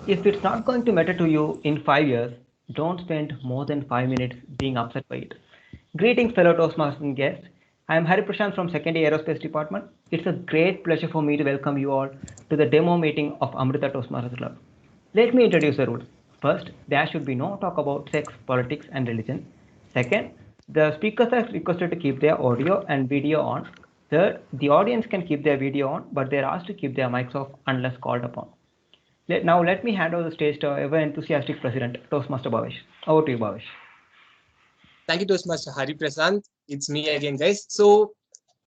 If it's not going to matter to you in 5 years, don't spend more than 5 minutes being upset by it. Greetings, fellow Toastmasters and guests. I am Hari Prashant from Second Year Aerospace Department. It's a great pleasure for me to welcome you all to the demo meeting of Amrita Toastmasters Club. Let me introduce the rules. First, there should be no talk about sex, politics, and religion. Second, the speakers are requested to keep their audio and video on. Third, the audience can keep their video on, but they're asked to keep their mics off unless called upon. Now let me hand over the stage to our ever enthusiastic president, Toastmaster Bhavesh. Over to you, Bhavesh. Thank you, Toastmaster Hari Prasant. It's me again, guys. So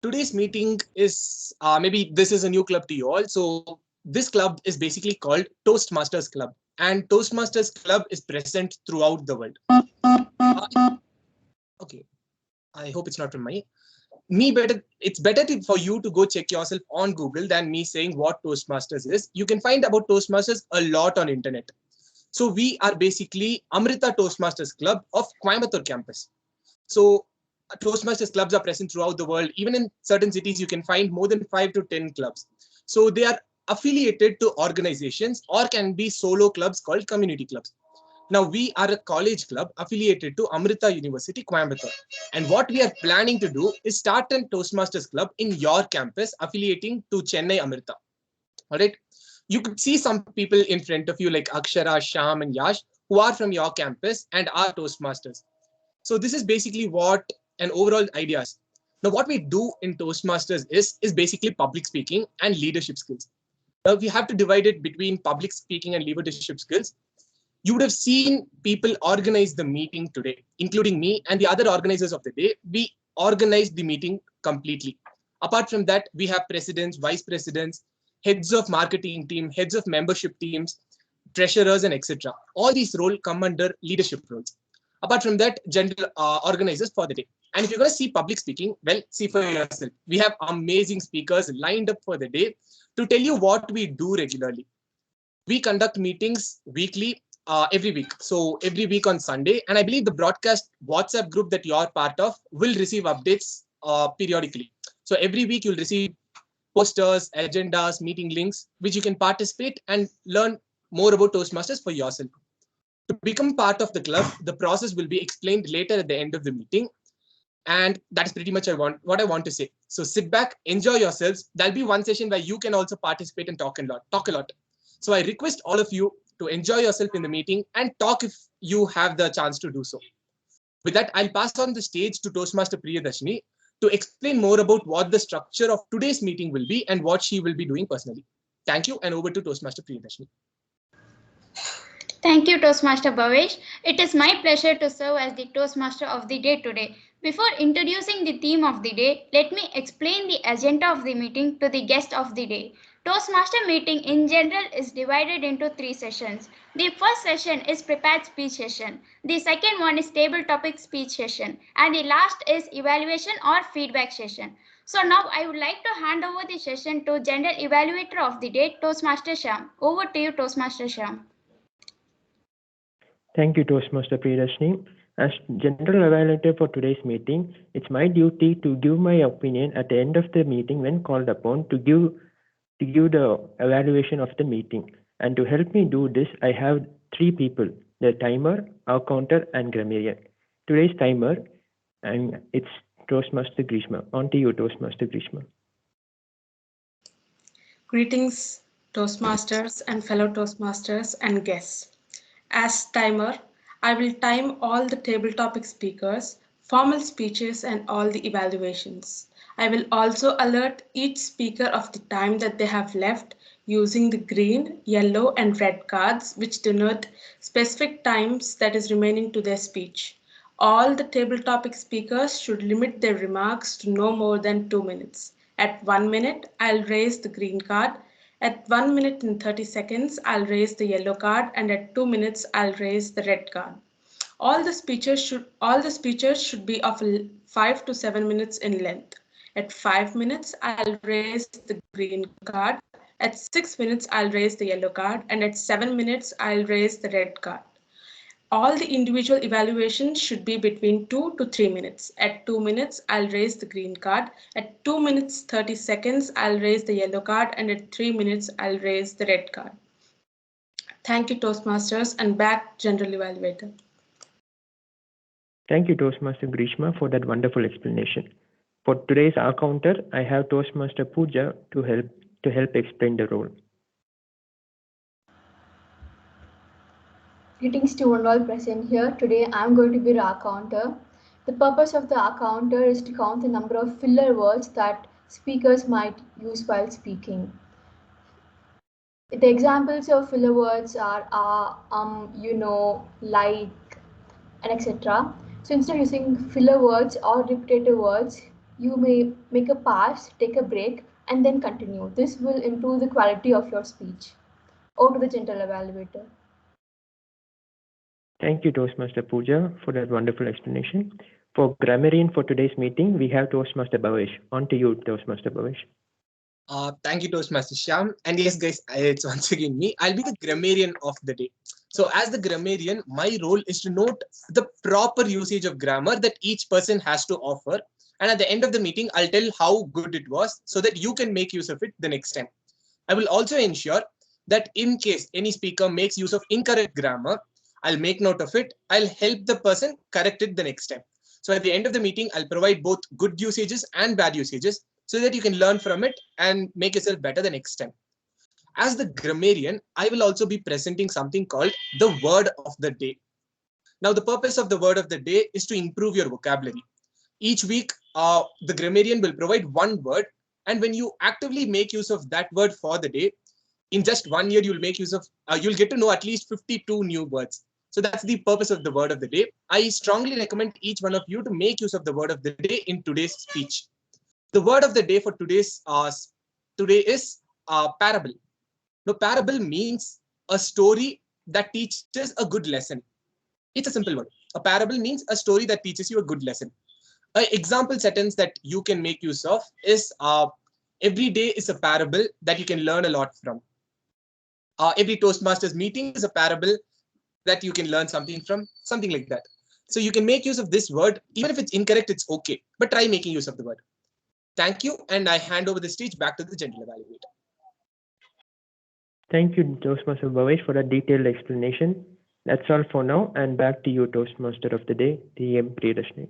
today's meeting is maybe this is a new club to you all. So this club is basically called Toastmasters Club, and Toastmasters Club is present throughout the world. Okay, I hope it's not from me better. It's better for you to go check yourself on Google than me saying what Toastmasters is. You can find about Toastmasters a lot on internet. So we are basically Amrita Toastmasters Club of Coimbatore campus. So Toastmasters clubs are present throughout the world. Even in certain cities, you can find more than 5 to 10 clubs. So they are affiliated to organizations or can be solo clubs called community clubs. Now we are a college club affiliated to Amrita University, Coimbatore. And what we are planning to do is start a Toastmasters club in your campus affiliating to Chennai Amrita. All right. You could see some people in front of you like Akshara, Sham, and Yash who are from your campus and are Toastmasters. So this is basically what an overall idea is. Now, what we do in Toastmasters is basically public speaking and leadership skills. Now, we have to divide it between public speaking and leadership skills. You would have seen people organize the meeting today, including me and the other organizers of the day. We organized the meeting completely. Apart from that, we have presidents, vice presidents, heads of marketing team, heads of membership teams, treasurers, and etc. All these roles come under leadership roles. Apart from that, general organizers for the day. And if you're going to see public speaking, well, see for yourself. We have amazing speakers lined up for the day to tell you what we do regularly. We conduct meetings weekly, every week. So every week on Sunday. And I believe the broadcast WhatsApp group that you're part of will receive updates periodically. So every week you'll receive posters, agendas, meeting links, which you can participate and learn more about Toastmasters for yourself. To become part of the club, the process will be explained later at the end of the meeting. And that's pretty much what I want to say. So sit back, enjoy yourselves. There'll be one session where you can also participate and talk a lot. So I request all of you to enjoy yourself in the meeting and talk if you have the chance to do so. With that, I'll pass on the stage to Toastmaster Priyadashini to explain more about what the structure of today's meeting will be and what she will be doing personally. Thank you, and over to Toastmaster Priyadashini. Thank you, Toastmaster Bhavesh. It is my pleasure to serve as the Toastmaster of the day today. Before introducing the theme of the day, let me explain the agenda of the meeting to the guest of the day. Toastmaster meeting in general is divided into 3 sessions. The first session is prepared speech session. The second one is table topic speech session. And the last is evaluation or feedback session. So now I would like to hand over the session to General Evaluator of the day, Toastmaster Shyam. Over to you, Toastmaster Shyam. Thank you, Toastmaster Priyadashini. As General Evaluator for today's meeting, it's my duty to give my opinion at the end of the meeting when called upon to give the evaluation of the meeting. And to help me do this, I have 3 people, the timer, our counter, and grammarian. Today's timer, and it's Toastmaster Grishma. On to you, Toastmaster Grishma. Greetings, Toastmasters and fellow Toastmasters and guests. As timer, I will time all the table topic speakers, formal speeches, and all the evaluations. I will also alert each speaker of the time that they have left using the green, yellow, and red cards, which denote specific times that is remaining to their speech. All the table topic speakers should limit their remarks to no more than 2 minutes. At 1 minute, I'll raise the green card. At 1 minute and 30 seconds, I'll raise the yellow card, and at 2 minutes, I'll raise the red card. All the speeches should be of 5 to 7 minutes in length. At 5 minutes, I'll raise the green card. At 6 minutes, I'll raise the yellow card, and at 7 minutes, I'll raise the red card. All the individual evaluations should be between 2 to 3 minutes. At 2 minutes, I'll raise the green card. At 2 minutes 30 seconds, I'll raise the yellow card, and at 3 minutes, I'll raise the red card. Thank you, Toastmasters, and back General Evaluator. Thank you, Toastmaster Grishma, for that wonderful explanation. For today's encounter, I have Toastmaster Pooja to help explain the role. Greetings to all present here. Today I am going to be the accounter. The purpose of the accounter is to count the number of filler words that speakers might use while speaking. The examples of filler words are you know, like, and etc. So instead of using filler words or repetitive words, you may make a pause, take a break, and then continue. This will improve the quality of your speech. Over to the gentle evaluator. Thank you, Toastmaster Pooja, for that wonderful explanation. For grammarian for today's meeting, we have Toastmaster Bhavesh. On to you, Toastmaster Bhavesh. Thank you, Toastmaster Shyam. And yes, guys, it's once again me. I'll be the grammarian of the day. So as the grammarian, my role is to note the proper usage of grammar that each person has to offer. And at the end of the meeting, I'll tell how good it was so that you can make use of it the next time. I will also ensure that in case any speaker makes use of incorrect grammar, I'll make note of it. I'll help the person correct it the next time. So at the end of the meeting, I'll provide both good usages and bad usages so that you can learn from it and make yourself better the next time. As the grammarian, I will also be presenting something called the word of the day. Now, the purpose of the word of the day is to improve your vocabulary. Each week, the grammarian will provide one word, and when you actively make use of that word for the day, in just 1 year, you'll make use of, you'll get to know at least 52 new words. So that's the purpose of the word of the day. I strongly recommend each one of you to make use of the word of the day in today's speech. The word of the day for today is parable. Now, parable means a story that teaches a good lesson. It's a simple word. A parable means a story that teaches you a good lesson. An example sentence that you can make use of is every day is a parable that you can learn a lot from. Every Toastmasters meeting is a parable that you can learn something from, something like that. So you can make use of this word. Even if it's incorrect, it's okay. But try making use of the word. Thank you. And I hand over the stage back to the gentle evaluator. Thank you, Toastmaster Bhavesh, for a detailed explanation. That's all for now, and back to you, Toastmaster of the day, TM Roshni.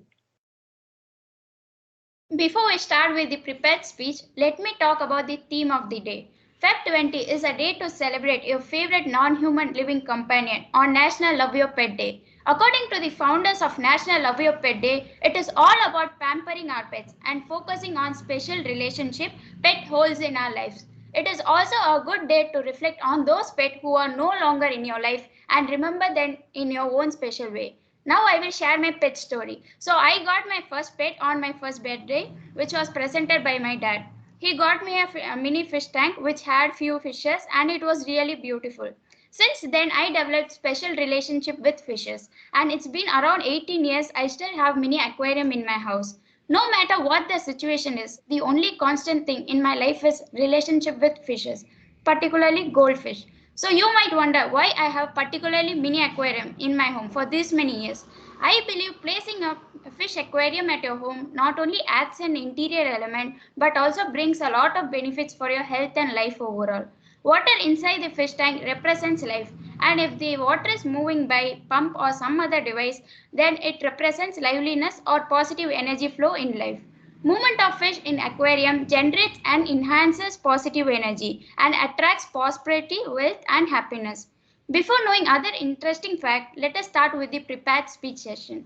Before we start with the prepared speech, let me talk about the theme of the day. Feb 20 is a day to celebrate your favorite non-human living companion on National Love Your Pet Day. According to the founders of National Love Your Pet Day, it is all about pampering our pets and focusing on special relationship pet holds in our lives. It is also a good day to reflect on those pets who are no longer in your life and remember them in your own special way. Now I will share my pet story. So I got my first pet on my first birthday, which was presented by my dad. He got me a mini fish tank which had few fishes and it was really beautiful. Since then I developed special relationship with fishes and it's been around 18 years I still have mini aquarium in my house. No matter what the situation is, the only constant thing in my life is relationship with fishes, particularly goldfish. So you might wonder why I have particularly mini aquarium in my home for this many years. I believe placing a fish aquarium at your home not only adds an interior element but also brings a lot of benefits for your health and life overall. Water inside the fish tank represents life, and if the water is moving by pump or some other device, then it represents liveliness or positive energy flow in life. Movement of fish in aquarium generates and enhances positive energy and attracts prosperity, wealth and happiness. Before knowing other interesting facts, let us start with the prepared speech session.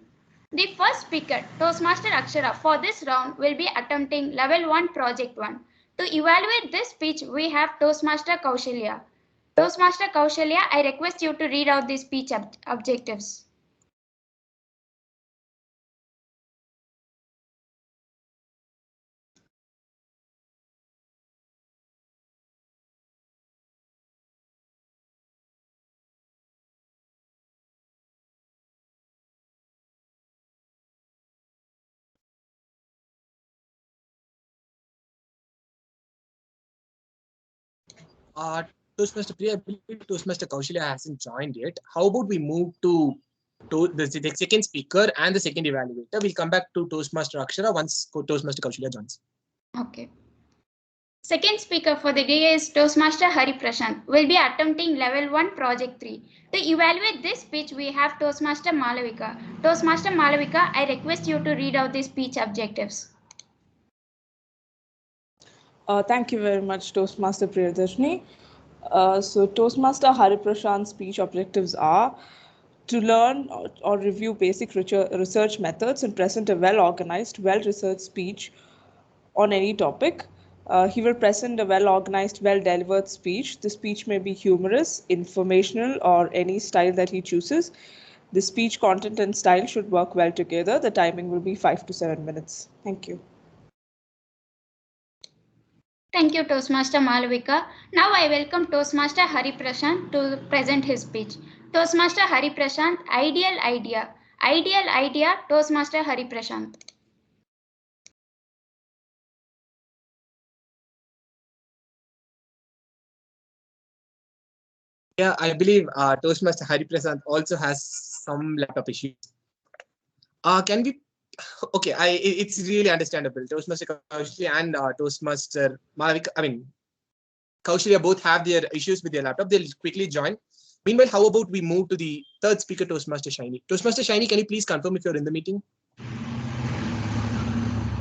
The first speaker, Toastmaster Akshara, for this round will be attempting Level 1 Project 1. To evaluate this speech, we have Toastmaster Kaushalya. Toastmaster Kaushalya, I request you to read out the speech objectives. Toastmaster Priya, I believe Toastmaster Kaushalya hasn't joined yet. How about we move to the second speaker and the second evaluator? We'll come back to Toastmaster Akshara once Toastmaster Kaushalya joins. Okay. Second speaker for the day is Toastmaster Hari Prashant. Will be attempting level 1 project 3. To evaluate this speech, we have Toastmaster Malavika. Toastmaster Malavika, I request you to read out the speech objectives. Thank you very much, Toastmaster Priyadarshini. So Toastmaster Hari Prashant's speech objectives are to learn or review basic research methods and present a well-organized, well-researched speech on any topic. He will present a well-organized, well-delivered speech. The speech may be humorous, informational, or any style that he chooses. The speech content and style should work well together. The timing will be 5 to 7 minutes. Thank you. Thank you, Toastmaster Malavika. Now I welcome Toastmaster Hari Prashant to present his speech. Toastmaster Hari Prashant, ideal idea. Ideal idea, Toastmaster Hari Prashant. Yeah, I believe Toastmaster Hari Prasad also has some laptop issues. Can we? Okay, it's really understandable. Toastmaster Kaushali and Toastmaster Malavika, Kaushalya both have their issues with their laptop. They'll quickly join. Meanwhile, how about we move to the third speaker, Toastmaster Shiny? Toastmaster Shiny, can you please confirm if you're in the meeting?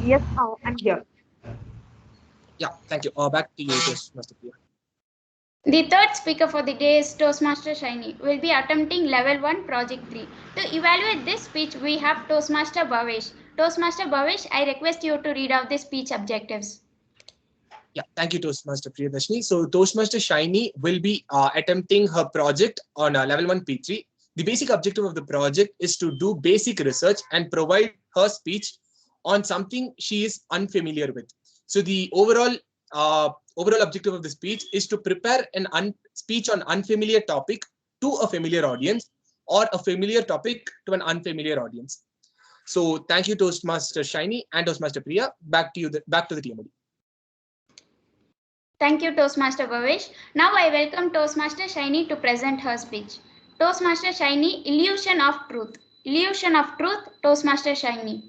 Yes, I'm here. Yeah, thank you. Back to you, Toastmaster Priya. The third speaker for the day is Toastmaster Shiny. Will be attempting level 1 project 3. To evaluate this speech, we have Toastmaster Bhavesh. Toastmaster Bhavesh, I request you to read out the speech objectives. Yeah, thank you, Toastmaster Priyadarshini. So Toastmaster Shiny will be attempting her project on level 1 P3. The basic objective of the project is to do basic research and provide her speech on something she is unfamiliar with. So the overall objective of the speech is to prepare an speech on unfamiliar topic to a familiar audience or a familiar topic to an unfamiliar audience. So thank you, Toastmaster Shiny and Toastmaster Priya. Back to the team. Thank you, Toastmaster Bhavesh. Now I welcome Toastmaster Shiny to present her speech. Toastmaster Shiny, Illusion of Truth. Illusion of Truth, Toastmaster Shiny.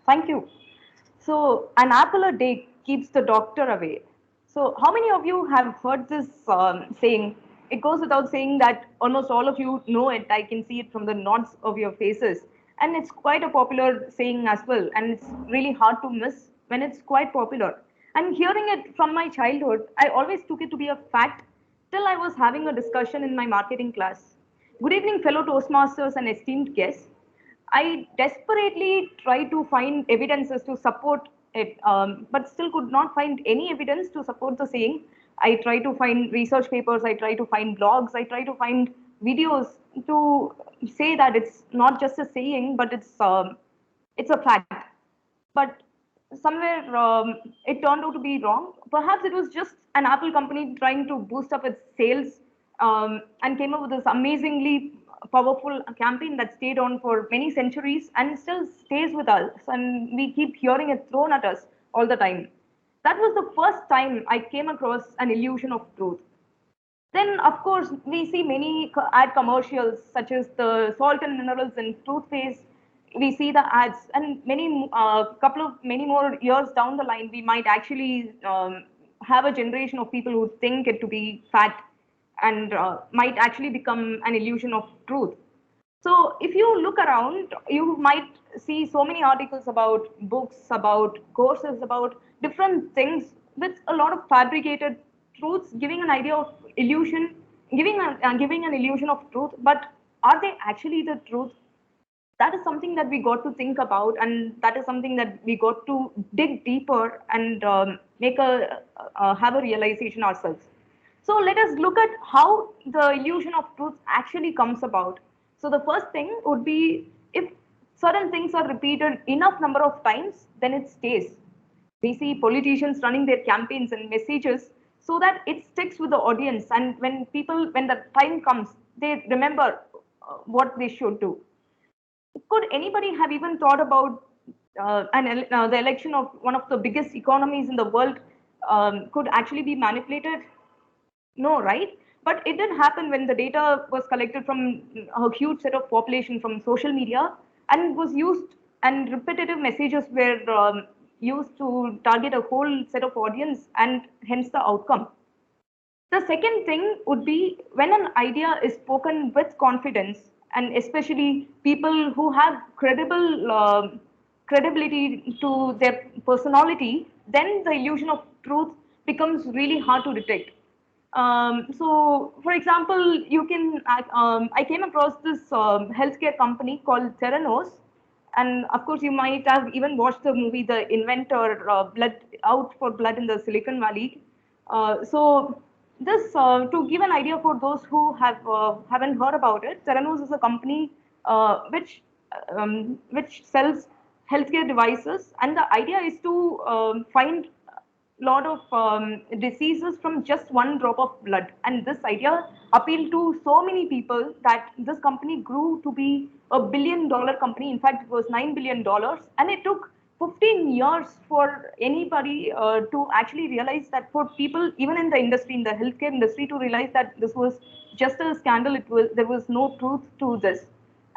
Thank you. So, an apple a day keeps the doctor away. So, how many of you have heard this saying? It goes without saying that almost all of you know it. I can see it from the nods of your faces. And it's quite a popular saying as well. And it's really hard to miss when it's quite popular. And hearing it from my childhood, I always took it to be a fact till I was having a discussion in my marketing class. Good evening, fellow Toastmasters and esteemed guests. I desperately tried to find evidences to support it, but still could not find any evidence to support the saying. I tried to find research papers, I tried to find blogs, I tried to find videos to say that it's not just a saying, but it's a fact. But somewhere it turned out to be wrong. Perhaps it was just an Apple company trying to boost up its sales and came up with this amazingly powerful campaign that stayed on for many centuries and still stays with us. And we keep hearing it thrown at us all the time. That was the first time I came across an illusion of truth. Then, of course, we see many ad commercials such as the salt and minerals in toothpaste. We see the ads, and many more years down the line, we might actually have a generation of people who think it to be fact and might actually become an illusion of truth. So, if you look around, you might see so many articles about books, about courses, about different things with a lot of fabricated truths, giving an idea of illusion, giving an illusion of truth. But are they actually the truth? That is something that we got to think about, and that is something that we got to dig deeper and have a realization ourselves. So let us look at how the illusion of truth actually comes about. So the first thing would be, if certain things are repeated enough number of times, then it stays. We see politicians running their campaigns and messages so that it sticks with the audience, and when the time comes, they remember what they should do. Could anybody have even thought about the election of one of the biggest economies in the world could actually be manipulated? No, right? But it did happen when the data was collected from a huge set of population from social media and was used, and repetitive messages were used to target a whole set of audience and hence the outcome. The second thing would be when an idea is spoken with confidence, and especially people who have credibility to their personality, then the illusion of truth becomes really hard to detect. So, for example, I came across this healthcare company called Theranos, and of course, you might have even watched the movie The Inventor, Blood Out for Blood in the Silicon Valley. So, this to give an idea for those who haven't heard about it, Theranos is a company which sells healthcare devices, and the idea is to find lot of diseases from just one drop of blood. And this idea appealed to so many people that this company grew to be $1 billion company. In fact, it was $9 billion. And it took 15 years for anybody to actually realize that, for people, even in the industry, in the healthcare industry, to realize that this was just a scandal. There was no truth to this.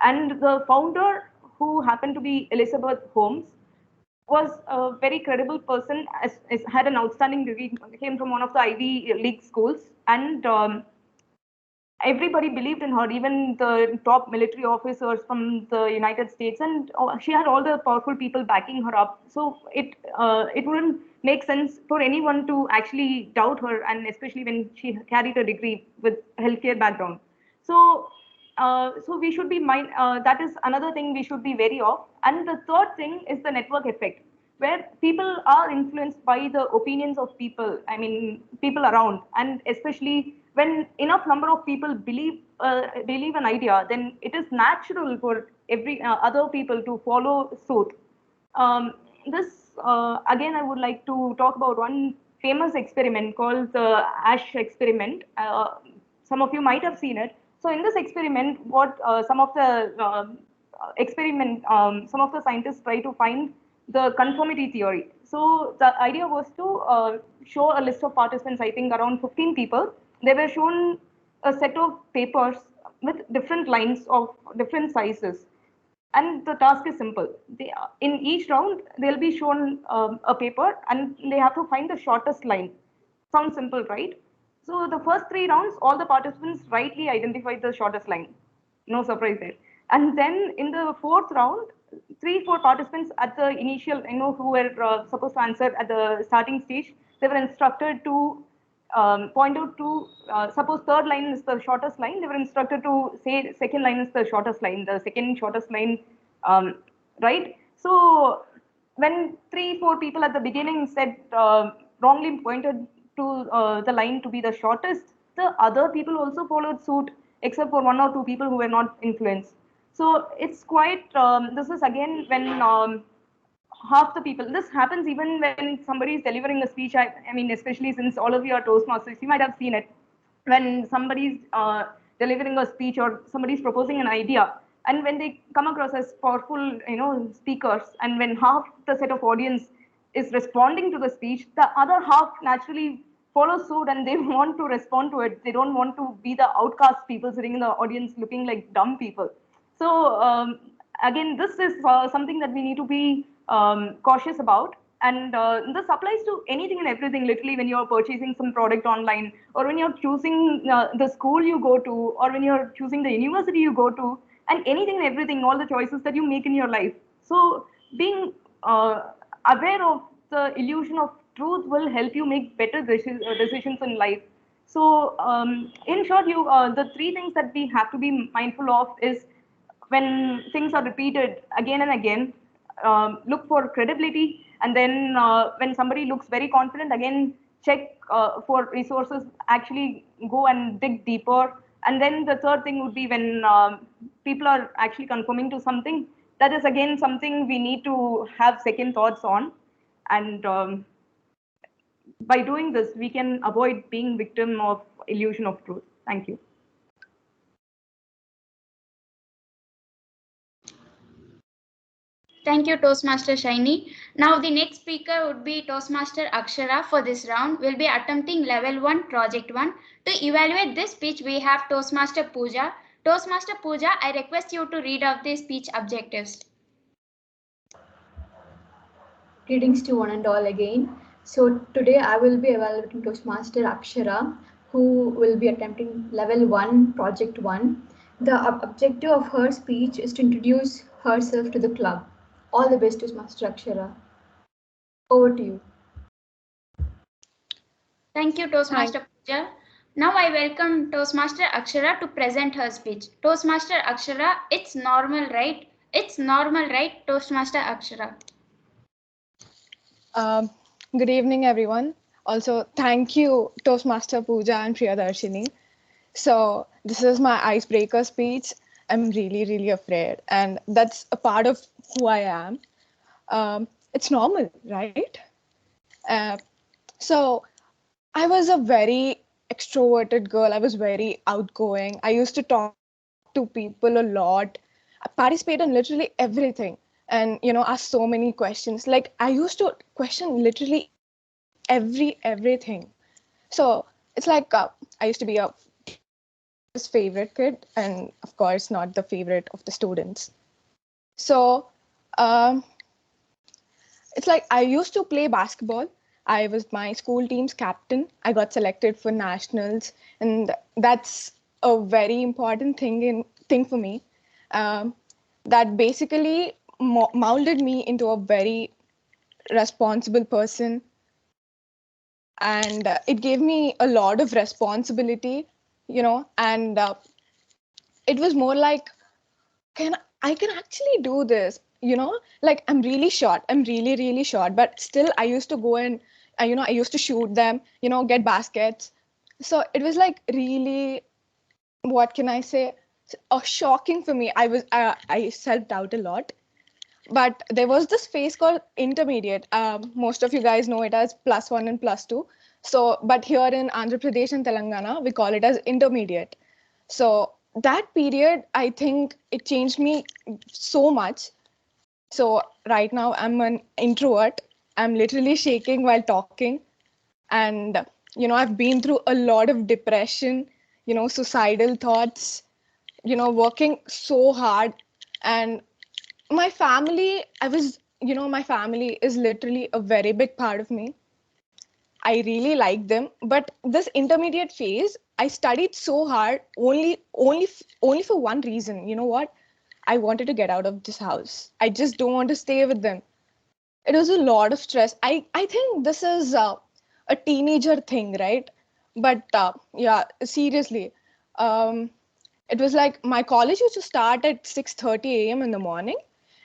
And the founder, who happened to be Elizabeth Holmes, was a very credible person, had an outstanding degree, came from one of the Ivy League schools, and everybody believed in her, even the top military officers from the United States, and she had all the powerful people backing her up. So it wouldn't make sense for anyone to actually doubt her, and especially when she carried a degree with healthcare background. So so we should be that is another thing we should be wary of. And the third thing is the network effect, where people are influenced by the opinions of people, I mean, people around. And especially when enough number of people believe an idea, then it is natural for every other people to follow suit. This again, I would like to talk about one famous experiment called the Ash experiment. Some of you might have seen it. So in this experiment, what some of the scientists try to find the conformity theory. So the idea was to show a list of participants, I think around 15 people. They were shown a set of papers with different lines of different sizes. And the task is simple. In each round, they'll be shown a paper, and they have to find the shortest line. Sounds simple, right? So the first 3 rounds, all the participants rightly identified the shortest line. No surprise there. And then in the fourth round, 3-4 participants at the initial, who were supposed to answer at the starting stage, they were instructed to point out to, suppose third line is the shortest line, they were instructed to say second line is the shortest line, the second shortest line, right? So when 3-4 people at the beginning said, wrongly pointed to the line to be the shortest, the other people also followed suit, except for 1 or 2 people who were not influenced. So it's quite, this is again when half the people, this happens even when somebody is delivering a speech. I mean, especially since all of you are Toastmasters, you might have seen it. When somebody's delivering a speech or somebody's proposing an idea, and when they come across as powerful, speakers, and when half the set of audience is responding to the speech, the other half naturally follows suit and they want to respond to it. They don't want to be the outcast people sitting in the audience looking like dumb people. So again, this is something that we need to be cautious about. And this applies to anything and everything, literally, when you're purchasing some product online, or when you're choosing the school you go to, or when you're choosing the university you go to, and anything and everything, all the choices that you make in your life. So being aware of the illusion of truth will help you make better decisions in life. So in short, the 3 things that we have to be mindful of is, when things are repeated again and again, look for credibility. And then when somebody looks very confident, again, check for resources, actually go and dig deeper. And then the third thing would be when people are actually conforming to something, that is again something we need to have second thoughts on. And by doing this, we can avoid being victim of illusion of truth. Thank you. Thank you, Toastmaster Shiny. Now the next speaker would be Toastmaster Akshara. For this round, we'll be attempting level 1, project 1. To evaluate this speech, we have Toastmaster Pooja. Toastmaster Pooja, I request you to read out the speech objectives. Greetings to one and all again. So today I will be evaluating Toastmaster Akshara, who will be attempting level 1, project 1. The objective of her speech is to introduce herself to the club. All the best, Toastmaster Akshara. Over to you. Thank you, Toastmaster Pooja. Now I welcome Toastmaster Akshara to present her speech. Toastmaster Akshara, it's normal, right? It's normal, right, Toastmaster Akshara? Good evening, everyone. Also, thank you, Toastmaster Pooja and Priyadarshini. So, this is my icebreaker speech. I'm really, really afraid, and that's a part of who I am. It's normal, right? Uh, so, I was a very extroverted girl. I was very outgoing. I used to talk to people a lot. I participate in literally everything, and ask so many questions. Like I used to question literally everything. So it's like I used to be a favorite kid, and of course not the favorite of the students. So um, it's like I used to play basketball. I was my school team's captain. I got selected for nationals, and that's a very important thing for me. That basically molded me into a very responsible person, and it gave me a lot of responsibility, and it was more like, can I can actually do this, like I'm really short, I'm really really short, but still I used to go and I used to shoot them, get baskets. So it was like really, what can I say, shocking for me. I self-doubt a lot. But there was this phase called intermediate. Most of you guys know it as +1 and +2. So, but here in Andhra Pradesh and Telangana, we call it as intermediate. So that period, I think it changed me so much. So right now I'm an introvert. I'm literally shaking while talking. And, I've been through a lot of depression, suicidal thoughts, working so hard. And my family, my family is literally a very big part of me. I really like them, but this intermediate phase, I studied so hard only for one reason. You know what? I wanted to get out of this house. I just don't want to stay with them. It was a lot of stress. I think this is a teenager thing, right? But yeah, seriously, um, it was like my college used to start at 6:30 a.m. in the morning,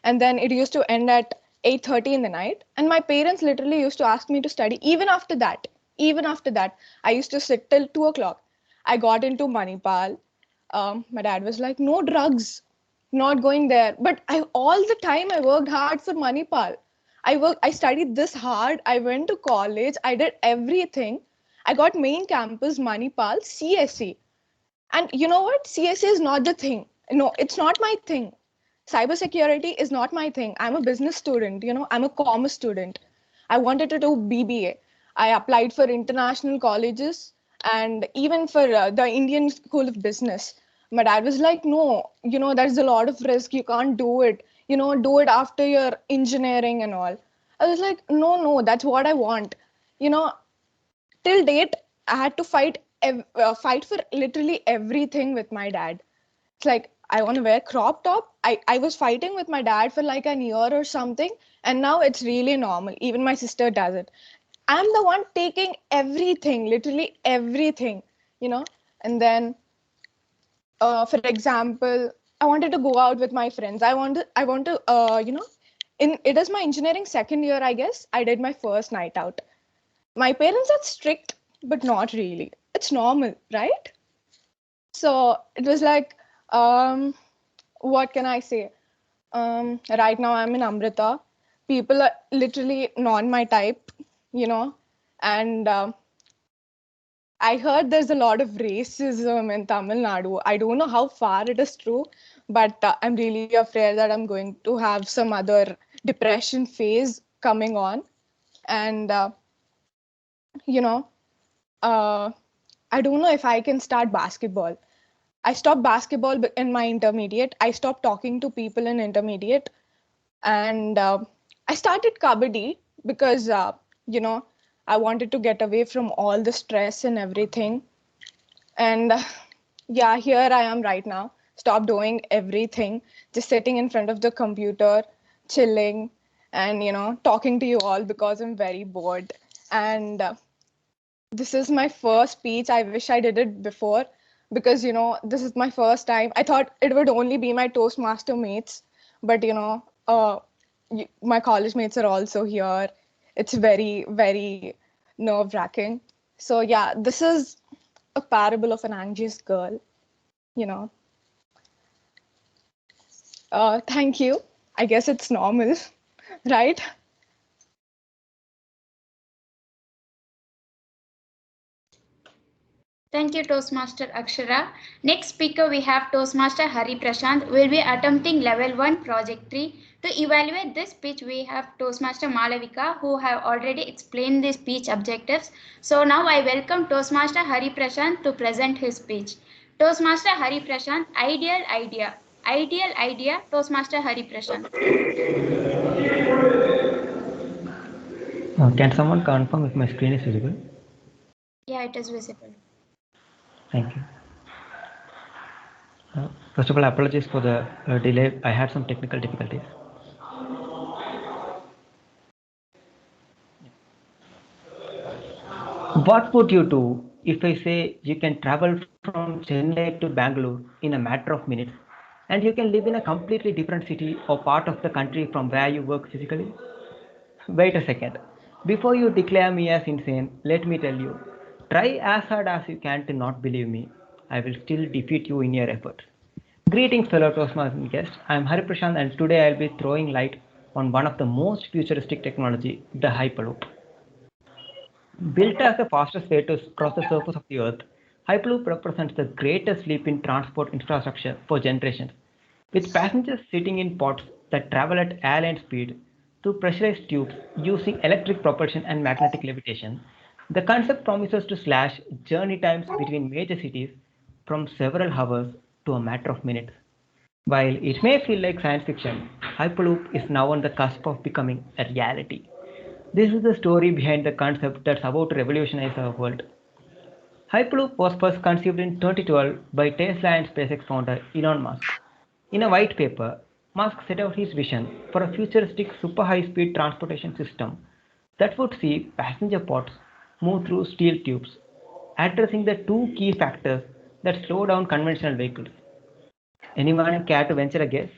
and then it used to end at 8:30 in the night. And my parents literally used to ask me to study. Even after that, I used to sit till 2 o'clock. I got into Manipal. My dad was like, no drugs, not going there. But all the time I worked hard for Manipal. I studied this hard. I went to college. I did everything. I got main campus, Manipal, CSE. And you know what? CSA is not the thing. No, it's not my thing. Cybersecurity is not my thing. I'm a business student, I'm a commerce student. I wanted to do BBA. I applied for international colleges and even for the Indian School of Business. My dad was like, no, there's a lot of risk. You can't do it. Do it after your engineering and all. I was like, no, that's what I want. You know, till date I had to fight for literally everything with my dad. It's like I want to wear crop top. I was fighting with my dad for like an year or something, and now it's really normal. Even my sister does it. I'm the one taking everything, literally everything, and then for example, I wanted to go out with my friends. I want to in it is my engineering second year, I guess. I did my first night out. My parents are strict, but not really. It's normal, right? So it was like, what can I say? Right now I'm in Amrita. People are literally not my type, and I heard there's a lot of racism in Tamil Nadu. I don't know how far it is true, but I'm really afraid that I'm going to have some other depression phase coming on. And, you know, uh, I don't know if I can start basketball. I stopped basketball in my intermediate. I stopped talking to people in intermediate. And I started kabaddi, because, I wanted to get away from all the stress and everything. And yeah, here I am right now. Stop doing everything, just sitting in front of the computer, chilling, and talking to you all because I'm very bored. And this is my first speech. I wish I did it before because this is my first time. I thought it would only be my Toastmaster mates, but my college mates are also here. It's very, very nerve-wracking. So yeah, this is a parable of an anxious girl, you know. Thank you. I guess it's normal, right? Thank you, Toastmaster Akshara. Next speaker we have Toastmaster Hari Prashant will be attempting level 1 project 3. To evaluate this speech we have Toastmaster Malavika who have already explained the speech objectives. So now I welcome Toastmaster Hari Prashant to present his speech. Toastmaster Hari Prashant, ideal idea. Ideal idea, Toastmaster Hari Prashant. Can someone confirm if my screen is visible? Yeah, it is visible. Thank you. First of all, apologies for the delay. I had some technical difficulties. What would you do if I say you can travel from Chennai to Bangalore in a matter of minutes and you can live in a completely different city or part of the country from where you work physically? Wait a second. Before you declare me as insane, let me tell you, try as hard as you can to not believe me. I will still defeat you in your efforts. Greetings, fellow Toastmasters guests. I am Hari Prashant, and today I'll be throwing light on one of the most futuristic technology, the Hyperloop. Built as the fastest way to cross the surface of the Earth, Hyperloop represents the greatest leap in transport infrastructure for generations. With passengers sitting in pods that travel at airline speed through pressurized tubes using electric propulsion and magnetic levitation, the concept promises to slash journey times between major cities from several hours to a matter of minutes. While it may feel like science fiction, Hyperloop is now on the cusp of becoming a reality. This is the story behind the concept that's about to revolutionize our world. Hyperloop was first conceived in 2012 by Tesla and SpaceX founder Elon Musk. In a white paper, Musk set out his vision for a futuristic super high speed transportation system that would see passenger pods move through steel tubes, addressing the two key factors that slow down conventional vehicles. Anyone care to venture a guess?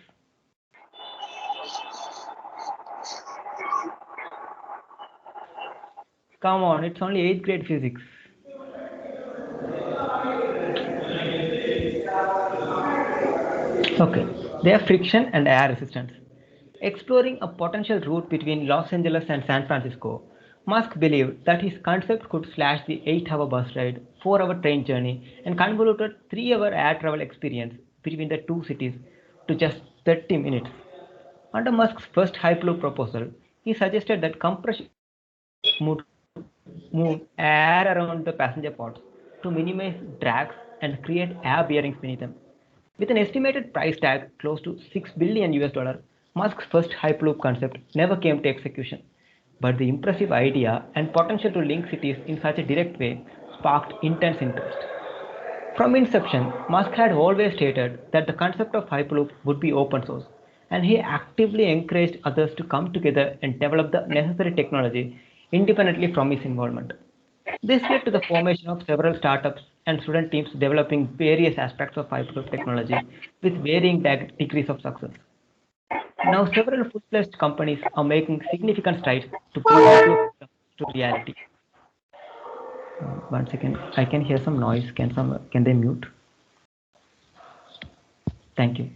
Come on, it's only 8th grade physics. Okay, they are friction and air resistance. Exploring a potential route between Los Angeles and San Francisco, Musk believed that his concept could slash the 8-hour bus ride, 4-hour train journey, and convoluted 3-hour air travel experience between the two cities to just 30 minutes. Under Musk's first Hyperloop proposal, he suggested that compression would move air around the passenger pods to minimize drags and create air bearings beneath them. With an estimated price tag close to $6 billion, Musk's first Hyperloop concept never came to execution. But the impressive idea and potential to link cities in such a direct way sparked intense interest. From inception, Musk had always stated that the concept of Hyperloop would be open source, and he actively encouraged others to come together and develop the necessary technology independently from his involvement. This led to the formation of several startups and student teams developing various aspects of Hyperloop technology with varying degrees of success. Now, several full-fledged companies are making significant strides to bring Hyperloop to reality. One second, I can hear some noise. Can they mute? Thank you.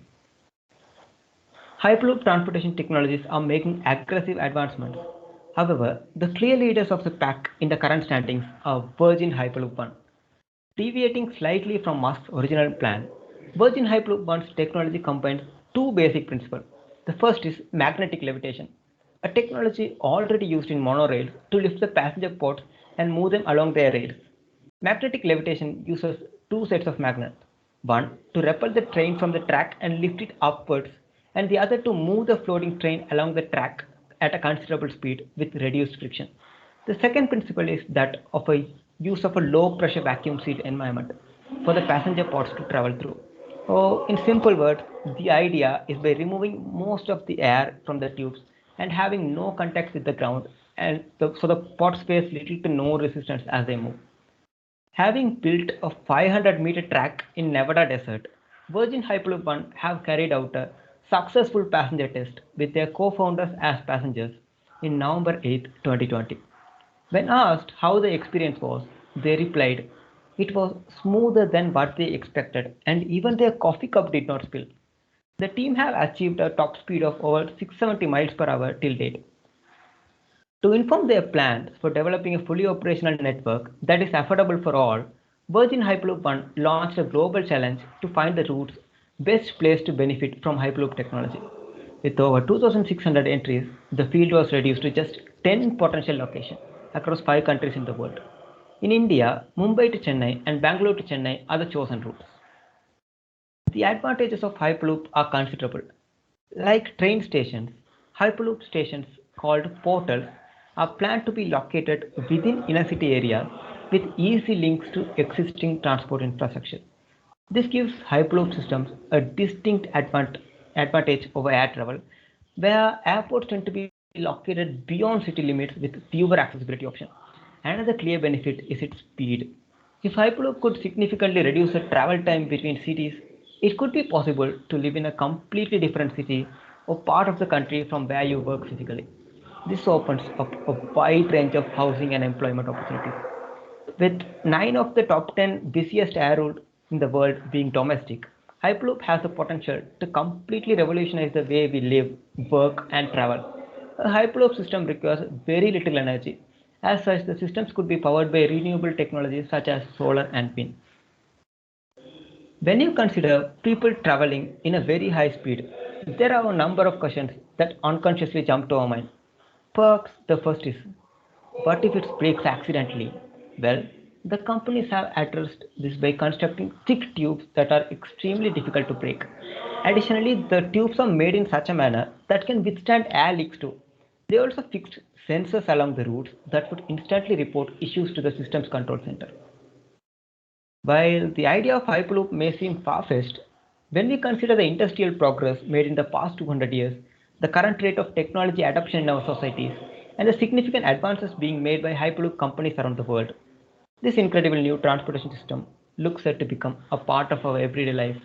Hyperloop transportation technologies are making aggressive advancements. However, the clear leaders of the pack in the current standings are Virgin Hyperloop One. Deviating slightly from Musk's original plan, Virgin Hyperloop One's technology combines two basic principles. The first is magnetic levitation, a technology already used in monorails to lift the passenger pods and move them along their rails. Magnetic levitation uses two sets of magnets, one to repel the train from the track and lift it upwards, and the other to move the floating train along the track at a considerable speed with reduced friction. The second principle is that of a use of a low pressure vacuum seat environment for the passenger pods to travel through. So in simple words, the idea is by removing most of the air from the tubes and having no contact with the ground, and so the pods face little to no resistance as they move. Having built a 500-meter track in Nevada desert, Virgin Hyperloop One have carried out a successful passenger test with their co-founders as passengers in November 8, 2020. When asked how the experience was, they replied, "It was smoother than what they expected, and even their coffee cup did not spill." The team have achieved a top speed of over 670 miles per hour till date. To inform their plans for developing a fully operational network that is affordable for all, Virgin Hyperloop One launched a global challenge to find the routes best placed to benefit from Hyperloop technology. With over 2,600 entries, the field was reduced to just 10 potential locations across 5 countries in the world. In India, Mumbai to Chennai and Bangalore to Chennai are the chosen routes. The advantages of Hyperloop are considerable. Like train stations, Hyperloop stations called portals are planned to be located within inner city areas with easy links to existing transport infrastructure. This gives Hyperloop systems a distinct advantage over air travel, where airports tend to be located beyond city limits with fewer accessibility options. Another clear benefit is its speed. If Hyperloop could significantly reduce the travel time between cities, it could be possible to live in a completely different city or part of the country from where you work physically. This opens up a wide range of housing and employment opportunities. With 9 of the top 10 busiest air routes in the world being domestic, Hyperloop has the potential to completely revolutionize the way we live, work, and travel. A Hyperloop system requires very little energy. As such, the systems could be powered by renewable technologies such as solar and wind. When you consider people traveling in a very high speed, there are a number of questions that unconsciously jump to our mind. Perhaps the first is, what if it breaks accidentally? Well, the companies have addressed this by constructing thick tubes that are extremely difficult to break. Additionally, the tubes are made in such a manner that can withstand air leaks too. They also fixed sensors along the routes that would instantly report issues to the system's control center. While the idea of Hyperloop may seem far-fetched, when we consider the industrial progress made in the past 200 years, the current rate of technology adoption in our societies, and the significant advances being made by Hyperloop companies around the world, this incredible new transportation system looks set to become a part of our everyday life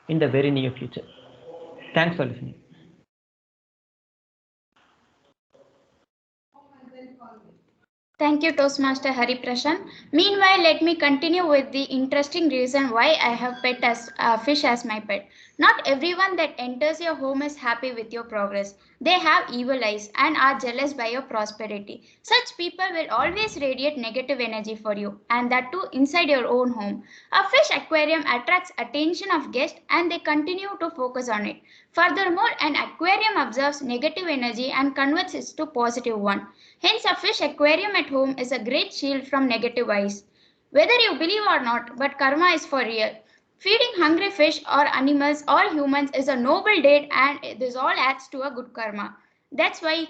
in the very near future. Thanks for listening. Thank you, Toastmaster Hari Prashan. Meanwhile, let me continue with the interesting reason why I have pet as fish as my pet. Not everyone that enters your home is happy with your progress. They have evil eyes and are jealous by your prosperity. Such people will always radiate negative energy for you, and that too inside your own home. A fish aquarium attracts attention of guests and they continue to focus on it. Furthermore, an aquarium absorbs negative energy and converts it to positive one. Hence, a fish aquarium at home is a great shield from negative eyes. Whether you believe or not, but karma is for real. Feeding hungry fish or animals or humans is a noble deed and this all adds to a good karma. That's why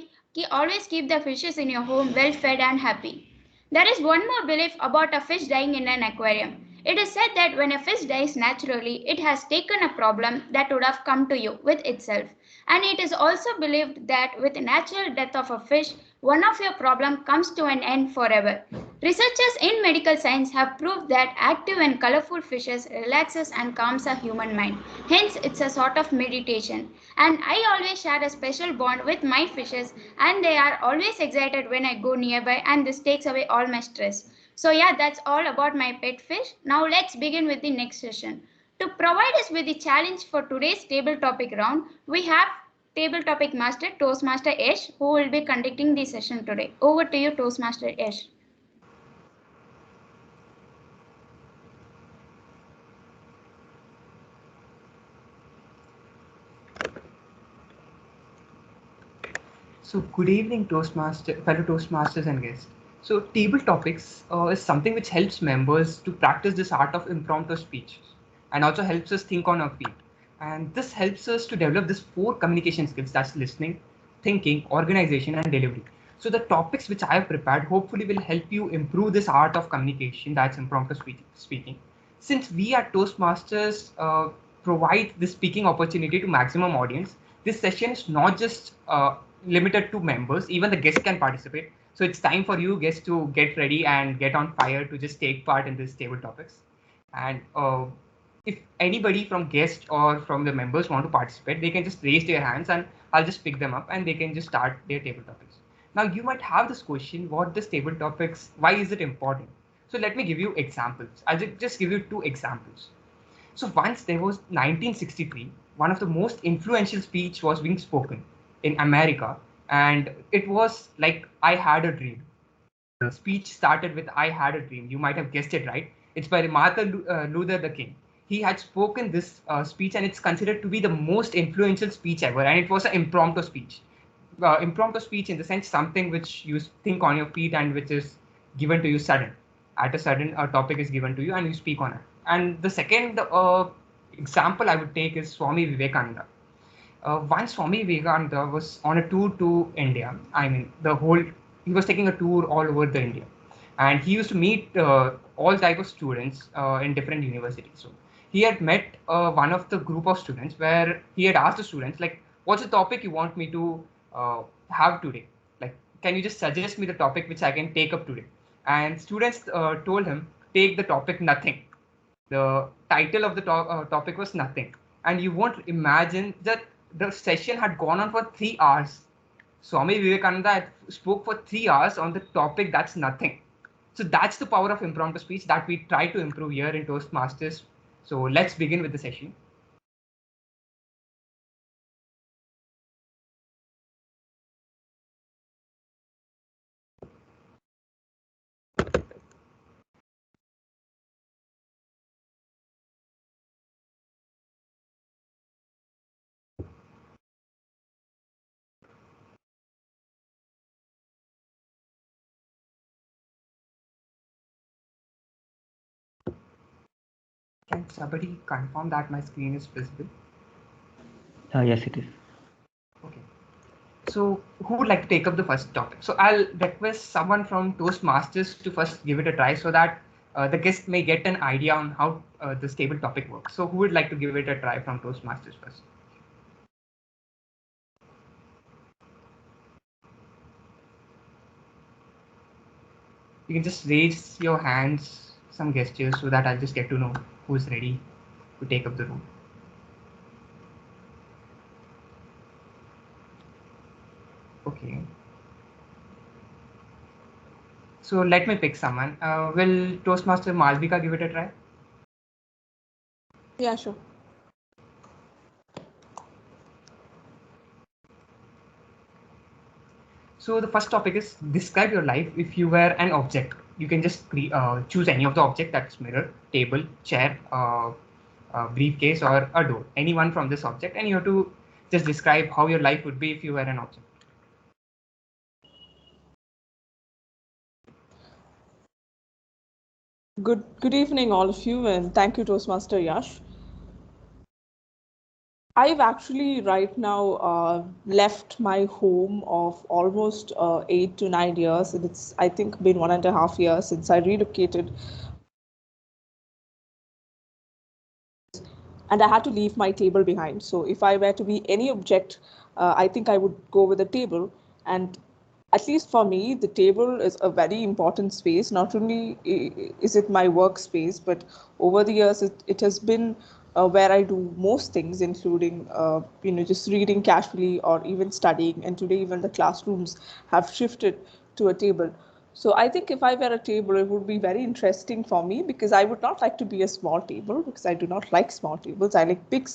always keep the fishes in your home well fed and happy. There is one more belief about a fish dying in an aquarium. It is said that when a fish dies naturally, it has taken a problem that would have come to you with itself. And it is also believed that with the natural death of a fish, one of your problem comes to an end forever. Researchers in medical science have proved that active and colorful fishes relaxes and calms a human mind. Hence, it's a sort of meditation. And I always share a special bond with my fishes and they are always excited when I go nearby and this takes away all my stress. So yeah, that's all about my pet fish. Now let's begin with the next session. To provide us with the challenge for today's table topic round, we have table topic master Toastmaster Yash who will be conducting the session today. Over to you, Toastmaster Yash. So good evening, fellow Toastmasters and guests. So table topics is something which helps members to practice this art of impromptu speech and also helps us think on our feet. And this helps us to develop this 4 communication skills, that's listening, thinking, organization, and delivery. So the topics which I have prepared hopefully will help you improve this art of communication, that's impromptu speaking. Since we at Toastmasters provide this speaking opportunity to maximum audience, this session is not just limited to members, even the guests can participate. So it's time for you guests to get ready and get on fire to just take part in this table topics. And if anybody from guests or from the members want to participate, they can just raise their hands and I'll just pick them up and they can just start their table topics. Now you might have this question, what this table topics, why is it important? So let me give you examples. I'll just give you two examples. So once there was 1963, one of the most influential speech was being spoken in America, and it was like, I had a dream. The speech started with I had a dream. You might have guessed it, right? It's by Martin Luther the King. He had spoken this speech, and it's considered to be the most influential speech ever, and it was an impromptu speech. Impromptu speech in the sense something which you think on your feet and which is given to you sudden. At a sudden, a topic is given to you and you speak on it. And the second example I would take is Swami Vivekananda. Once Swami Vivekananda was on a tour to India. I mean, he was taking a tour all over the India, and he used to meet all type of students in different universities. So he had met one of the group of students where he had asked the students, like, what's the topic you want me to have today? Like, can you just suggest me the topic which I can take up today? And students told him, take the topic nothing. The title of the topic was nothing. And you won't imagine that the session had gone on for 3 hours. Swami Vivekananda spoke for 3 hours on the topic that's nothing. So that's the power of impromptu speech that we try to improve here in Toastmasters. So let's begin with the session. Can somebody confirm that my screen is visible? Yes, it is. Okay. So who would like to take up the first topic? So I'll request someone from Toastmasters to first give it a try so that the guest may get an idea on how this table topic works. So who would like to give it a try from Toastmasters first? You can just raise your hands, some gestures, so that I'll just get to know who's ready to take up the role. Okay. So let me pick someone. Will Toastmaster Malvika give it a try? Yeah, sure. So the first topic is describe your life if you were an object. You can just choose any of the object, that's mirror, table, chair, briefcase, or a door. Any one from this object, and you have to just describe how your life would be if you were an object. Good evening, all of you, and thank you, Toastmaster Yash. I've actually right now left my home of almost 8 to 9 years. It's, I think, been 1.5 years since I relocated. And I had to leave my table behind. So if I were to be any object, I think I would go with a table. And at least for me, the table is a very important space. Not only is it my workspace, but over the years, it has been where I do most things, including just reading casually or even studying. And today, even the classrooms have shifted to a table. So I think if I were a table, it would be very interesting for me because I would not like to be a small table because I do not like small tables. I like big.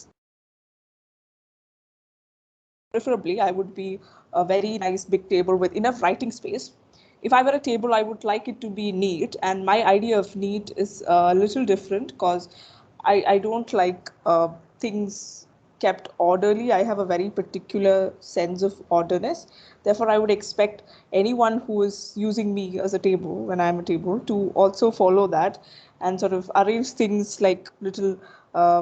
Preferably, I would be a very nice big table with enough writing space. If I were a table, I would like it to be neat. And my idea of neat is a little different because I don't like things kept orderly. I have a very particular sense of orderness. Therefore, I would expect anyone who is using me as a table when I'm a table to also follow that and sort of arrange things like little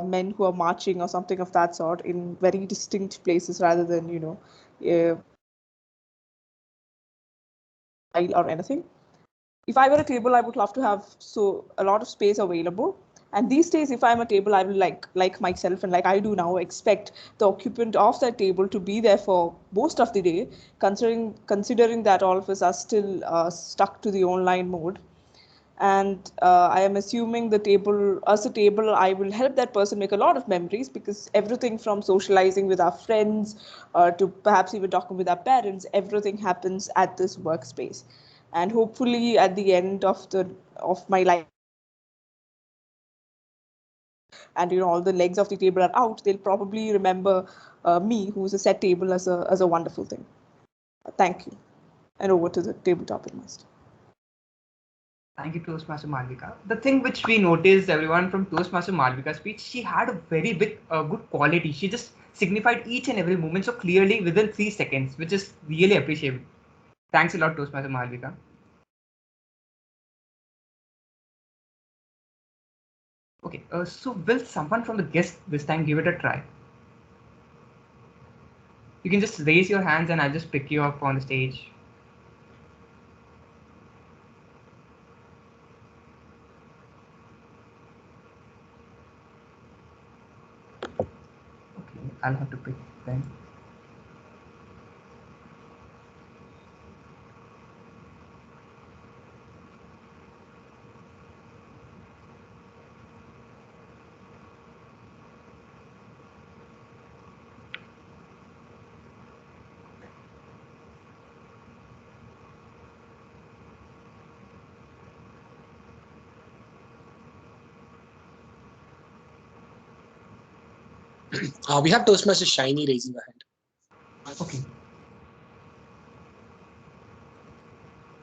men who are marching or something of that sort in very distinct places rather than, or anything. If I were a table, I would love to have a lot of space available. And these days, if I'm a table, I will like myself and like I do now, expect the occupant of that table to be there for most of the day, considering that all of us are still stuck to the online mode. And I am assuming the table, as a table, I will help that person make a lot of memories, because everything from socializing with our friends to perhaps even talking with our parents, everything happens at this workspace. And hopefully at the end of my life, and all the legs of the table are out, they'll probably remember me, who's a set table, as a wonderful thing. Thank you. And over to the table topic master. Thank you, Toastmaster Malvika. The thing which we noticed, everyone, from Toastmaster Malvika's speech, she had a very big, good quality. She just signified each and every moment so clearly within 3 seconds, which is really appreciable. Thanks a lot, Toastmaster Malvika. Okay, so will someone from the guests this time give it a try? You can just raise your hands and I'll just pick you up on the stage. Okay, I'll have to pick them. We have Toastmaster Shiny raising her hand. Okay.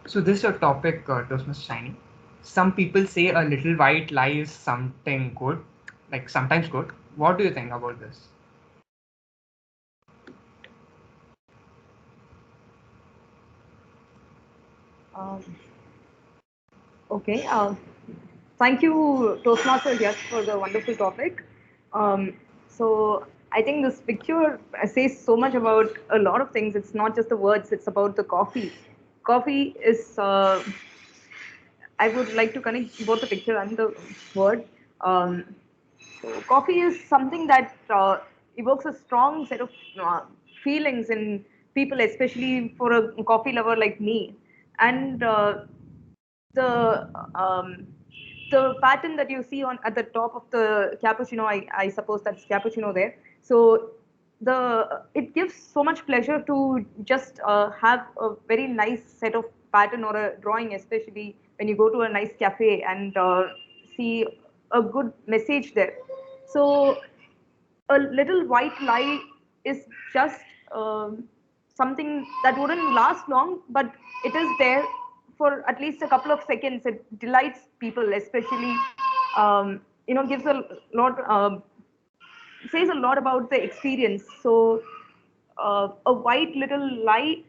So this is your topic, Toastmaster Shiny. Some people say a little white lie is something good, like sometimes good. What do you think about this? Okay. Thank you, Toastmaster, yes, for the wonderful topic. So I think this picture says so much about a lot of things. It's not just the words, it's about the coffee. Coffee is, I would like to connect both the picture and the word. So coffee is something that evokes a strong set of feelings in people, especially for a coffee lover like me. And the um, the pattern that you see on at the top of the cappuccino, I suppose that's cappuccino there. So it gives so much pleasure to just have a very nice set of pattern or a drawing, especially when you go to a nice cafe and see a good message there. So a little white lie is just something that wouldn't last long, but it is there for at least a couple of seconds. It delights people, especially, gives a lot, says a lot about the experience. So a white little lie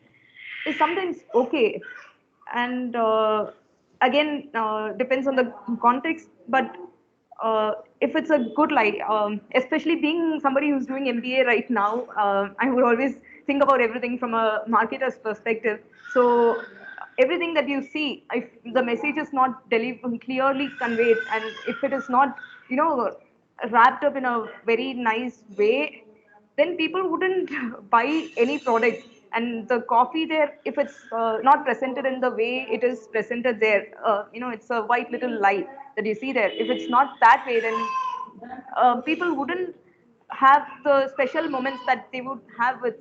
is sometimes okay. And again, depends on the context, but if it's a good lie, especially being somebody who's doing MBA right now, I would always think about everything from a marketer's perspective. So everything that you see, if the message is not clearly conveyed, and if it is not, wrapped up in a very nice way, then people wouldn't buy any product. And the coffee there, if it's not presented in the way it is presented there, it's a white little lie that you see there. If it's not that way, then people wouldn't have the special moments that they would have with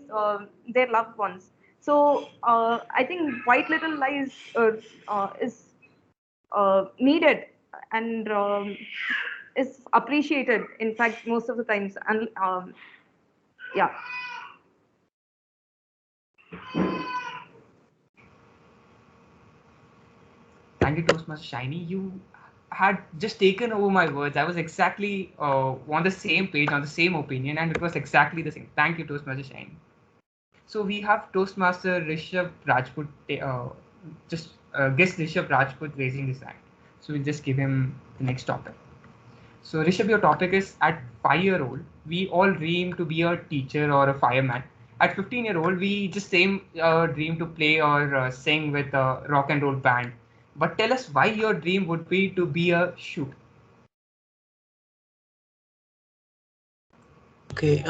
their loved ones. So I think white little lie is needed and is appreciated, in fact, most of the times. And yeah. Thank you, Toastmaster Shiny. You had just taken over my words. I was exactly on the same page, on the same opinion, and it was exactly the same. Thank you, Toastmaster Shiny. So we have Toastmaster Rishabh Rajput, guest Rishabh Rajput raising his hand. So we'll just give him the next topic. So Rishabh, your topic is, at 5-year-old, we all dream to be a teacher or a fireman. at 15-year-old, we just same dream to play or sing with a rock and roll band. But tell us why your dream would be to be a shoe. Okay,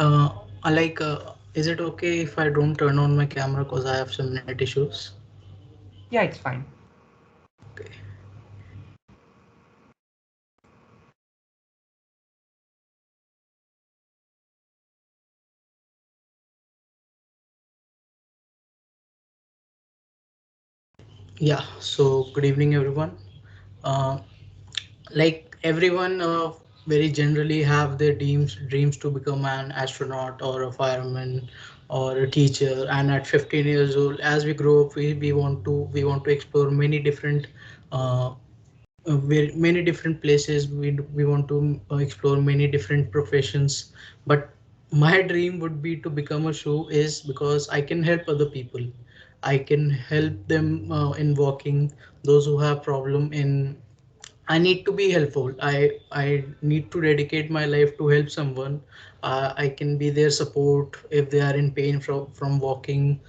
is it okay if I don't turn on my camera because I have some net issues? Yeah, it's fine. Okay. Yeah, so good evening, everyone. Uh, like everyone very generally have their dreams to become an astronaut or a fireman or a teacher, and at 15 years old, as we grow up, we want to explore many different many different places. We want to explore many different professions, but my dream would be to become a shoe is because I can help other people. I can help them in walking, those who have problem in. I need to be helpful. I need to dedicate my life to help someone. I can be their support if they are in pain from walking.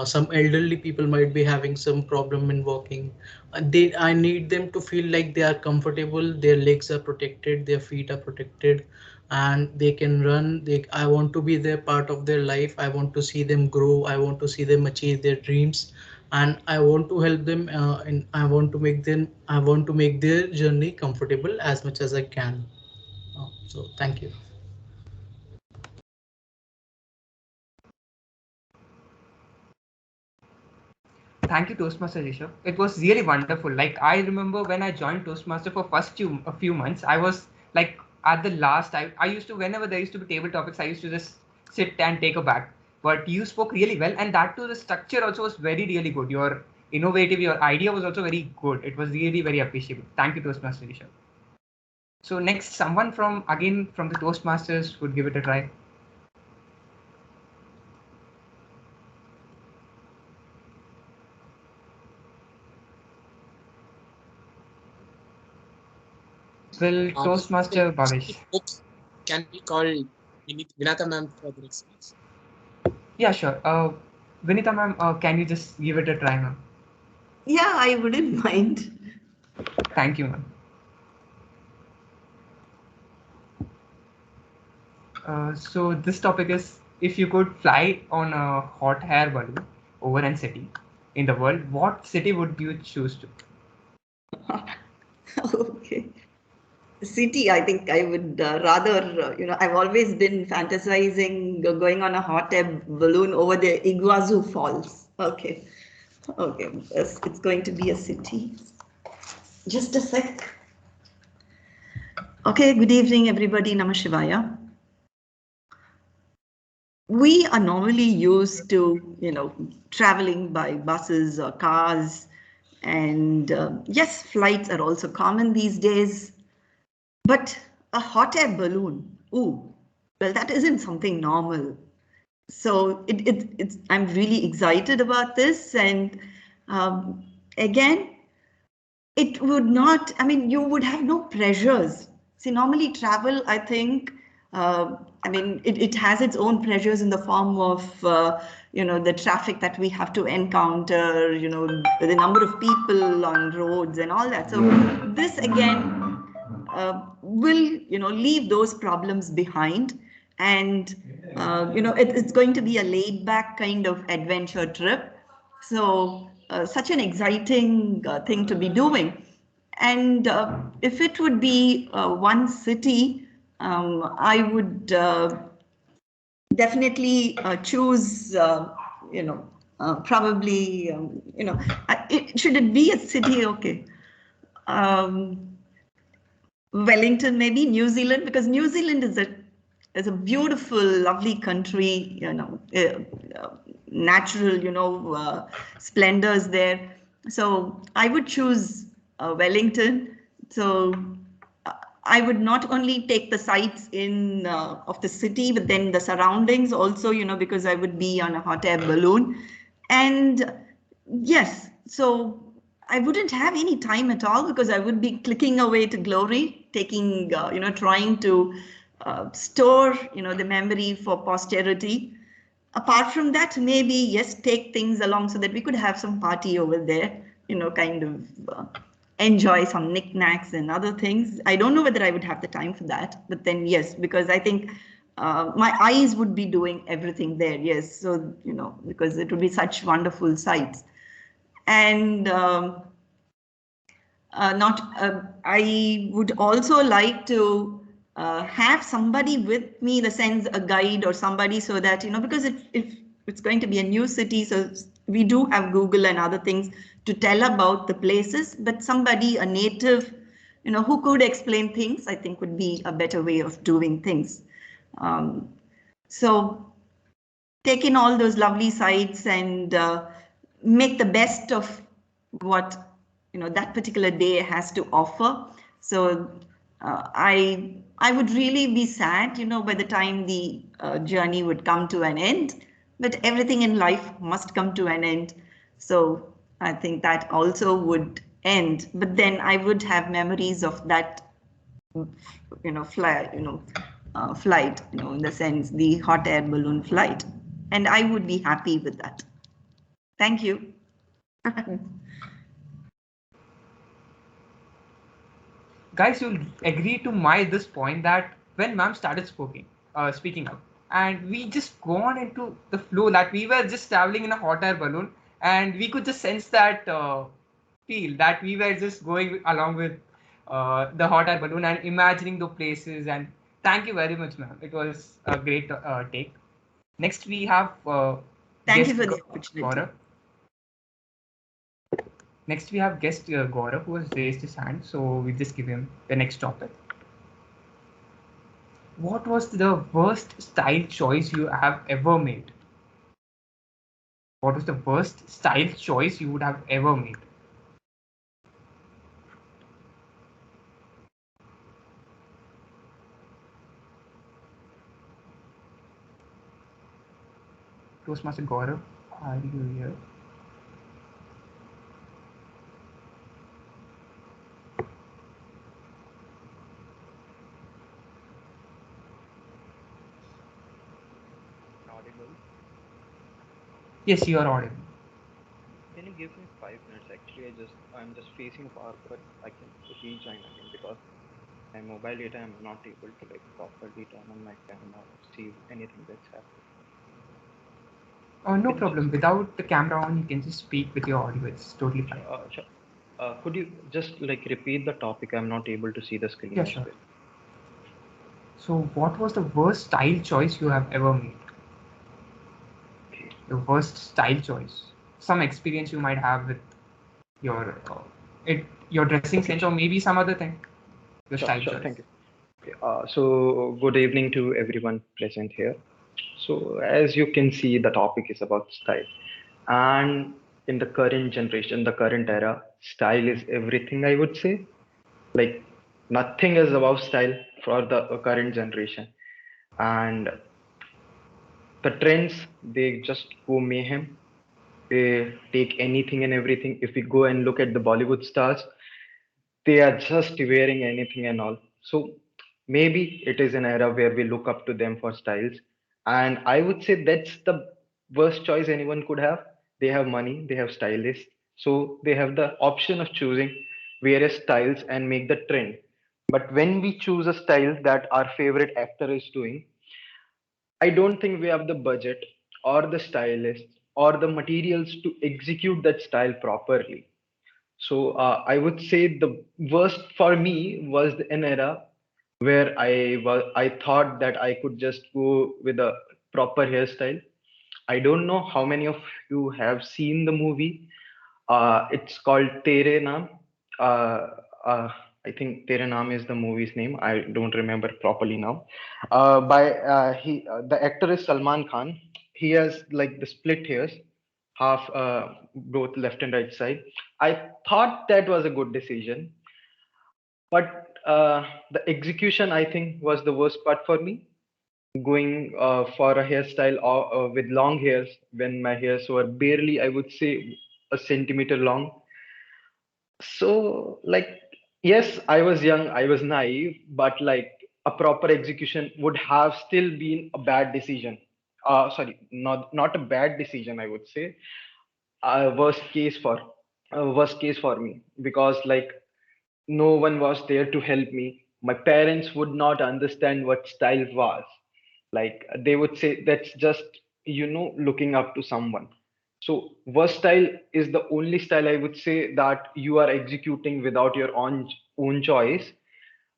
Some elderly people might be having some problem in walking. I need them to feel like they are comfortable. Their legs are protected. Their feet are protected, and they can run. I want to be their part of their life. I want to see them grow. I want to see them achieve their dreams, and I want to help them, and I want to make their journey comfortable as much as I can. So thank you. Thank you, Toastmaster Rishabh. It was really wonderful. Like, I remember when I joined Toastmaster for a few months, I was like at the last. I used to, whenever there used to be table topics, I used to just sit and take a back. But you spoke really well, and that too, the structure also was really good. Your innovative, your idea was also very good. It was really very appreciable. Thank you, Toastmaster Rishabh. So next, someone from the Toastmasters would give it a try. Will Toastmaster Bhavesh? Can we call Vinata ma'am for the next speech? Yeah, sure. Vinita ma'am, can you just give it a try, ma'am? Yeah, I wouldn't mind. Thank you, ma'am. So this topic is, if you could fly on a hot air balloon over a city in the world, what city would you choose to? Okay. City, I think I would rather, I've always been fantasizing going on a hot air balloon over the Iguazu Falls. Okay. Okay. It's going to be a city. Just a sec. Okay. Good evening, everybody. Namah Shivaya. We are normally used to, traveling by buses or cars. And yes, flights are also common these days. But a hot air balloon, ooh, well, that isn't something normal. So I'm really excited about this. And again, it would not, you would have no pressures. See, normally travel, I think, it has its own pressures in the form of, the traffic that we have to encounter, the number of people on roads and all that. So this again will, leave those problems behind. And, it's going to be a laid back kind of adventure trip. So such an exciting thing to be doing. And if it would be one city, I would definitely choose, probably, should it be a city? Okay. Wellington, maybe New Zealand, because New Zealand is a beautiful, lovely country, natural, splendors there. So I would choose Wellington. So I would not only take the sights in of the city, but then the surroundings also, because I would be on a hot air balloon. And yes, so I wouldn't have any time at all because I would be clicking away to glory, taking, trying to store, the memory for posterity. apart from that, maybe, yes, take things along so that we could have some party over there, kind of enjoy some knickknacks and other things. I don't know whether I would have the time for that, but then yes, because I think my eyes would be doing everything there. Yes, so, because it would be such wonderful sights. And I would also like to have somebody with me, in the sense a guide or somebody, so that, because if it's going to be a new city, so we do have Google and other things to tell about the places, but somebody, a native, who could explain things, I think would be a better way of doing things. So take in all those lovely sights and make the best of what that particular day has to offer. So I would really be sad, by the time the journey would come to an end. But everything in life must come to an end. So I think that also would end. But then I would have memories of that, flight, in the sense the hot air balloon flight, and I would be happy with that. Thank you. Guys, you'll agree to this point that when ma'am started speaking up, and we just gone into the flow, that we were just traveling in a hot air balloon, and we could just sense that feel that we were just going along with the hot air balloon and imagining the places. And thank you very much, ma'am. It was a great take. Next, we have thank you for the opportunity. Gaurav. Next, we have guest Gaurav, who has raised his hand, so we just give him the next topic. What was the worst style choice you have ever made? What was the worst style choice you would have ever made? Toastmaster Gaurav, are you here? Yes, you are audible. Can you give me 5 minutes? Actually, I'm just facing a power cut. I can rejoin again because my mobile data, I'm not able to properly turn on my camera or see anything that's happening. No problem. Without the camera on, you can just speak with your audio. It's totally fine. Sure. Could you just repeat the topic? I'm not able to see the screen. Yeah, sure. So, what was the worst style choice you have ever made? Okay. The worst style choice. Some experience you might have with your dressing sense, or maybe some other thing. Your style choice. Thank you. Okay. So, good evening to everyone present here. So, as you can see, the topic is about style, and in the current generation, the current era, style is everything, I would say. Nothing is above style for the current generation, and the trends, they just go mayhem. They take anything and everything. If we go and look at the Bollywood stars, they are just wearing anything and all. So maybe it is an era where we look up to them for styles, and I would say that's the worst choice anyone could have. They have money, they have stylists, so they have the option of choosing various styles and make the trend. But when we choose a style that our favorite actor is doing, I don't think we have the budget or the stylists or the materials to execute that style properly. So I would say the worst for me was an era where I thought that I could just go with a proper hairstyle. I don't know how many of you have seen the movie. It's called Tere Naam. Uh, uh, I think Tere Naam is the movie's name. I don't remember properly now. The actor is Salman Khan. He has the split hairs, half both left and right side. I thought that was a good decision, but the execution, I think, was the worst part for me. Going for a hairstyle with long hairs when my hairs were barely, I would say, a centimeter long. So, yes, I was young, I was naive, but a proper execution would have still been a bad decision. sorry, not a bad decision, I would say. Worst case for worst case for me, because like no one was there to help me. My parents would not understand what style was. Like they would say that's just looking up to someone. So worst style is the only style I would say that you are executing without your own choice.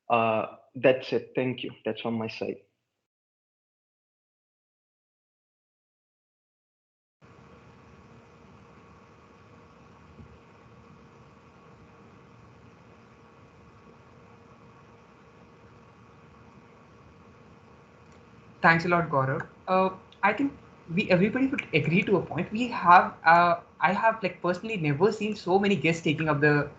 That's it. Thank you. That's from my side. Thanks a lot, Gaurav. I think we everybody would agree to a point. We have I have like personally never seen so many guests taking up the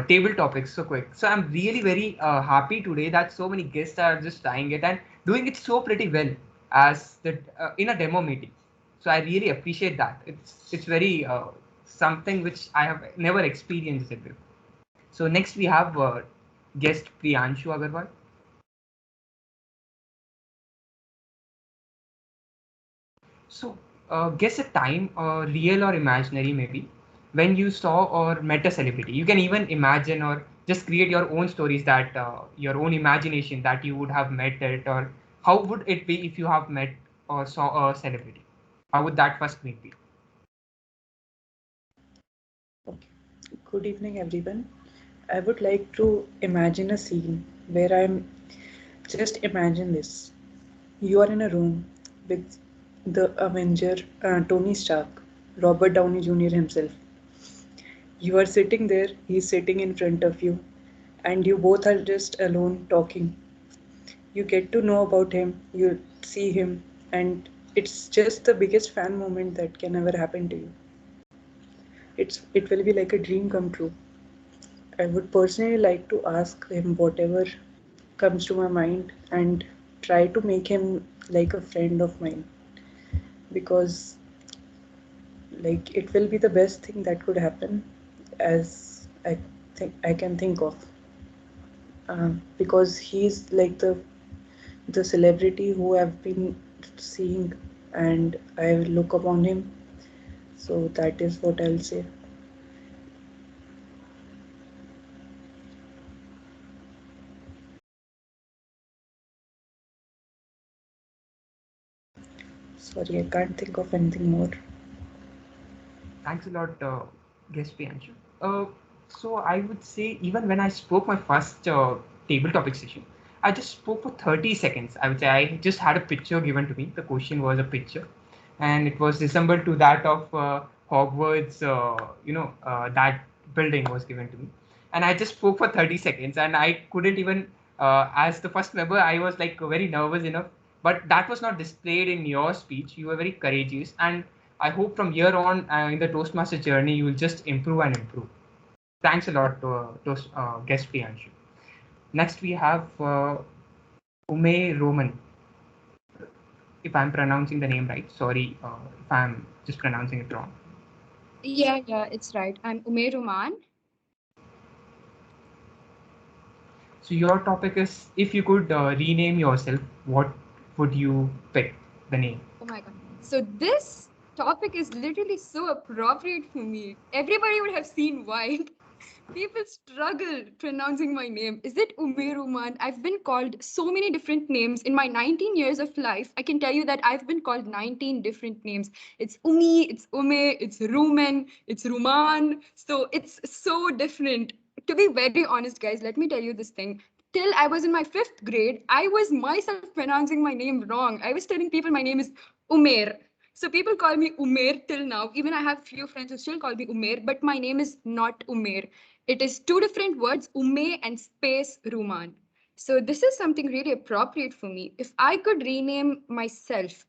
table topics so quick. So I'm really very happy today that so many guests are just trying it and doing it so pretty well as the in a demo meeting. So I really appreciate that. It's very something which I have never experienced it before. So next we have guest Priyanshu Agarwal. So, guess a time, real or imaginary, maybe, when you saw or met a celebrity. You can even imagine or just create your own stories that your own imagination that you would have met it, or how would it be if you have met or saw a celebrity? How would that first meet be? Okay. Good evening, everyone. I would like to imagine a scene where I'm just imagine this. You are in a room with the Avenger Tony Stark, Robert Downey Jr. himself. You are sitting there, he's sitting in front of you, and you both are just alone talking. You get to know about him, you see him, and it's just the biggest fan moment that can ever happen to you. It will be like a dream come true. I would personally like to ask him whatever comes to my mind and try to make him like a friend of mine, because like it will be the best thing that could happen as I think I can think of, because he's like the celebrity who I've been seeing and I will look upon him. So that is what I'll say. Sorry, I can't think of anything more. Thanks a lot, guest Priyanshu. So I would say even when I spoke my first table topic session, I just spoke for 30 seconds. I would say I just had a picture given to me. The question was a picture, and it was resembled to that of Hogwarts. That building was given to me, and I just spoke for 30 seconds, and I couldn't even, as the first member, I was like very nervous enough. But that was not displayed in your speech. You were very courageous, and I hope from here on in the Toastmaster journey, you will just improve and improve. Thanks a lot to guest Priyanshu. Next, we have Ume Roman. If I'm pronouncing the name right, sorry if I'm just pronouncing it wrong. Yeah, it's right. I'm Ume Roman. So your topic is, if you could rename yourself, what would you pick the name? Oh my God. So this topic is literally so appropriate for me. Everybody would have seen why. People struggle pronouncing my name. Is it Ume Roman? I've been called so many different names in my 19 years of life. I can tell you that I've been called 19 different names. It's Umi, it's Ume, it's Rumen, it's Ruman. So it's so different. To be very honest, guys, let me tell you this thing. Till I was in my 5th grade, I was myself pronouncing my name wrong. I was telling people my name is Umer. So people call me Umer till now. Even I have few friends who still call me Umer, but my name is not Umer. It is two different words, Ume and space Ruman. So this is something really appropriate for me. If I could rename myself,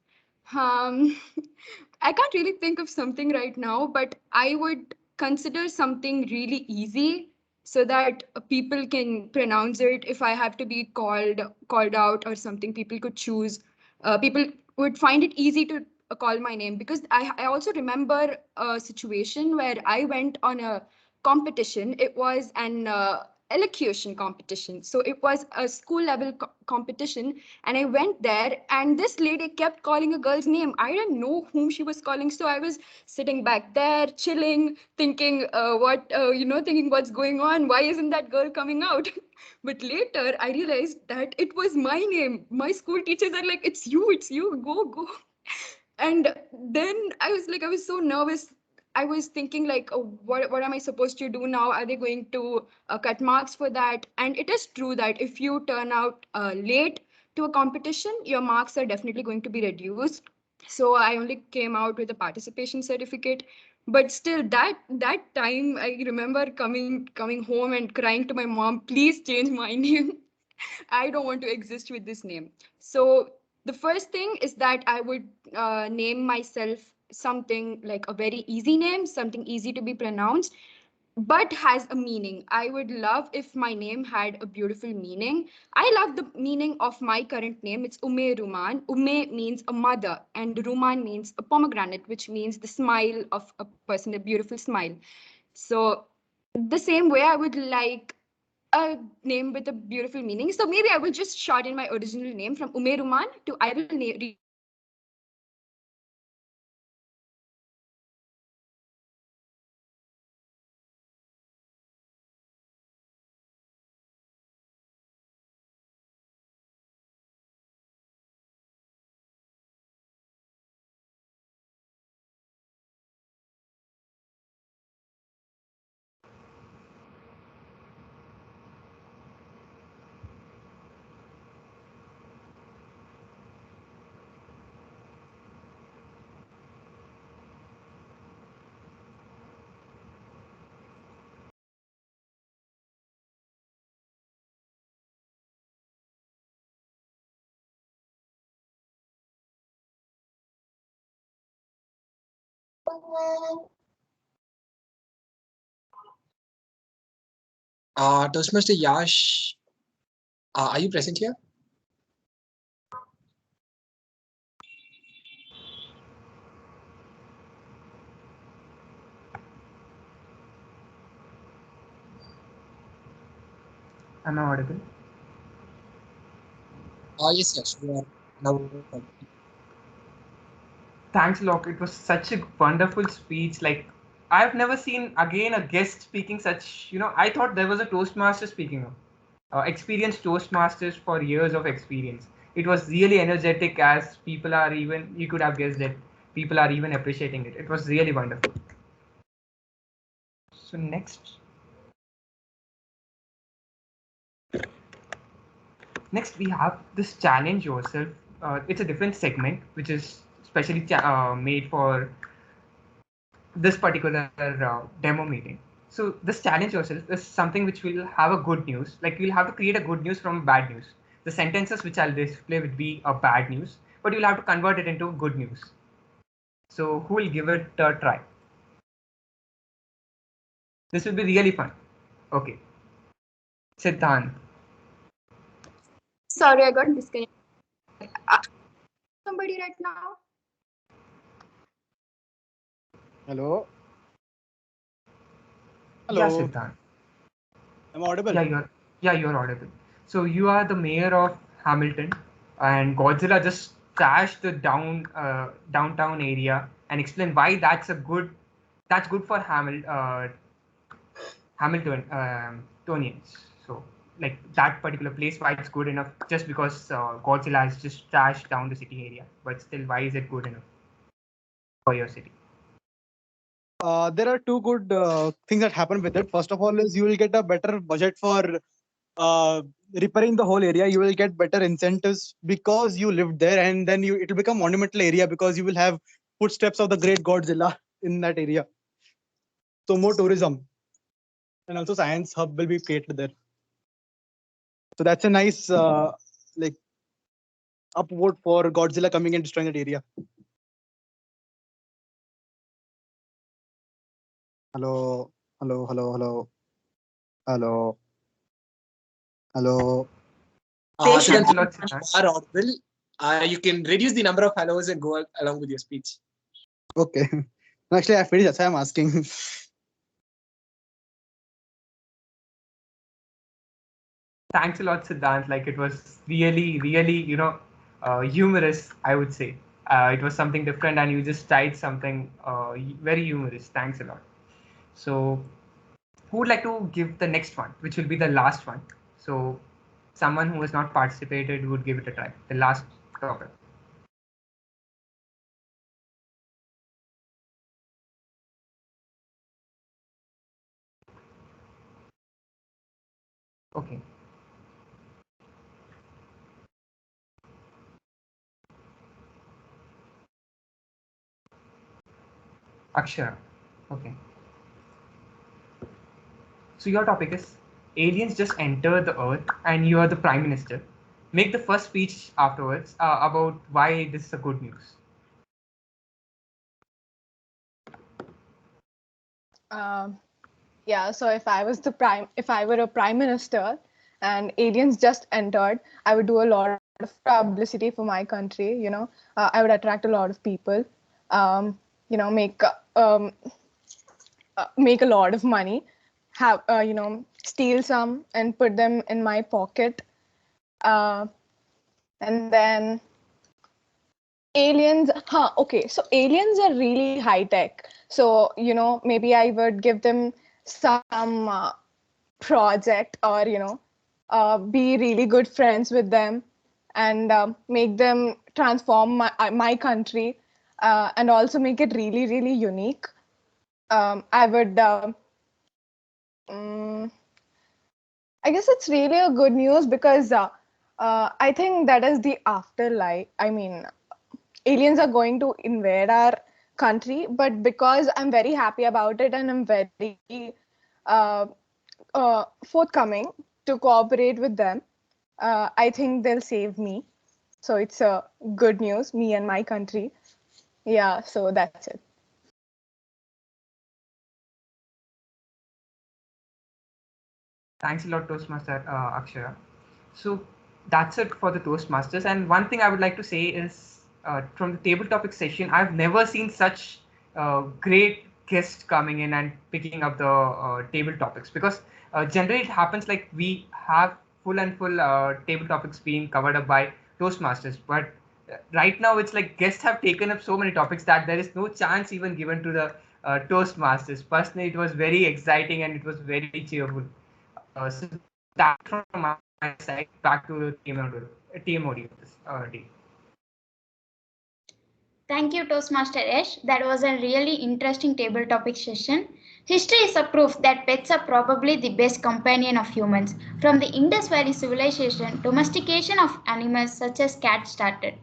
um, I can't really think of something right now, but I would consider something really easy so that people can pronounce it. If I have to be called out or something, people could choose. People would find it easy to call my name, because I also remember a situation where I went on a competition. It was an elocution competition. So it was a school level competition, and I went there, and this lady kept calling a girl's name. I didn't know whom she was calling, so I was sitting back there chilling, thinking thinking what's going on, why isn't that girl coming out? But later I realized that it was my name. My school teachers are like, it's you, go. And then I was so nervous. I was thinking like, oh, what am I supposed to do now? Are they going to cut marks for that? And it is true that if you turn out late to a competition, your marks are definitely going to be reduced. So I only came out with a participation certificate. But still, that time I remember coming home and crying to my mom, please change my name. I don't want to exist with this name. So the first thing is that I would name myself something like a very easy name, something easy to be pronounced, but has a meaning. I would love if my name had a beautiful meaning. I love the meaning of my current name. It's Ume Ruman. Ume means a mother, and Ruman means a pomegranate, which means the smile of a person, a beautiful smile. So the same way, I would like a name with a beautiful meaning. So maybe I will just shorten my original name from Ume Ruman to I will read. Toastmaster Yash, are you present here? Am I audible? Yes, yes, you are now. Thanks a lot. It was such a wonderful speech. Like, I've never seen again a guest speaking such, I thought there was a Toastmaster speaking of. Experienced Toastmasters for years of experience. It was really energetic, as people are even, you could have guessed it, people are even appreciating it. It was really wonderful. So next we have this challenge yourself. It's a different segment which is specially made for this particular demo meeting. So this challenge yourself is something which will have a good news. Like, you'll have to create a good news from bad news. The sentences which I'll display would be a bad news, but you'll have to convert it into good news. So who will give it a try? This will be really fun. Okay. Siddhant. Sorry, I got disconnected. Somebody right now? Hello. Hello. Yeah, Siddhant. Am I audible? Yeah, you're audible. So you are the mayor of Hamilton, and Godzilla just trashed the downtown area and explain why that's good for Hamiltonians. So, like, that particular place, why it's good enough just because Godzilla has just trashed down the city area, but still, why is it good enough for your city? There are two good things that happen with it. First of all, is you will get a better budget for repairing the whole area. You will get better incentives because you lived there, and then it will become monumental area because you will have footsteps of the great Godzilla in that area. So more tourism, and also science hub will be created there. So that's a nice like upvote for Godzilla coming and destroying that area. Hello, hello, hello, hello, hello, hello. Thanks a lot, Siddhant. Are audible. You can reduce the number of hellos and go along with your speech. Okay. Actually, I finished. That's why I'm asking. Thanks a lot, Siddhant. Like it was really, really, humorous, I would say. It was something different, and you just tried something very humorous. Thanks a lot. So, who would like to give the next one, which will be the last one? So, someone who has not participated would give it a try. The last topic. Okay. Akshara. Okay. So your topic is aliens just enter the earth and you are the prime minister. Make the first speech afterwards about why this is a good news. Yeah, so if I were a prime minister and aliens just entered, I would do a lot of publicity for my country. I would attract a lot of people. Um, make make a lot of money, have steal some and put them in my pocket, and then aliens. Okay, so aliens are really high tech. So maybe I would give them some project, or be really good friends with them, and make them transform my country, and also make it really, really unique. I would mm, I guess it's really a good news because I think that is the afterlife. I mean, aliens are going to invade our country, but because I'm very happy about it and I'm very uh, forthcoming to cooperate with them, I think they'll save me. So it's a good news, me and my country. Yeah, so that's it. Thanks a lot, Toastmaster Akshara. So that's it for the Toastmasters. And one thing I would like to say is from the table topic session, I've never seen such great guests coming in and picking up the table topics, because generally it happens like we have full and full table topics being covered up by Toastmasters. But right now it's like guests have taken up so many topics that there is no chance even given to the Toastmasters. Personally, it was very exciting and it was very cheerful. So that from my side, back to team audio this day. Thank you, Toastmaster Ash. That was a really interesting table topic session. History is a proof that pets are probably the best companion of humans. From the Indus Valley civilization, domestication of animals such as cats started.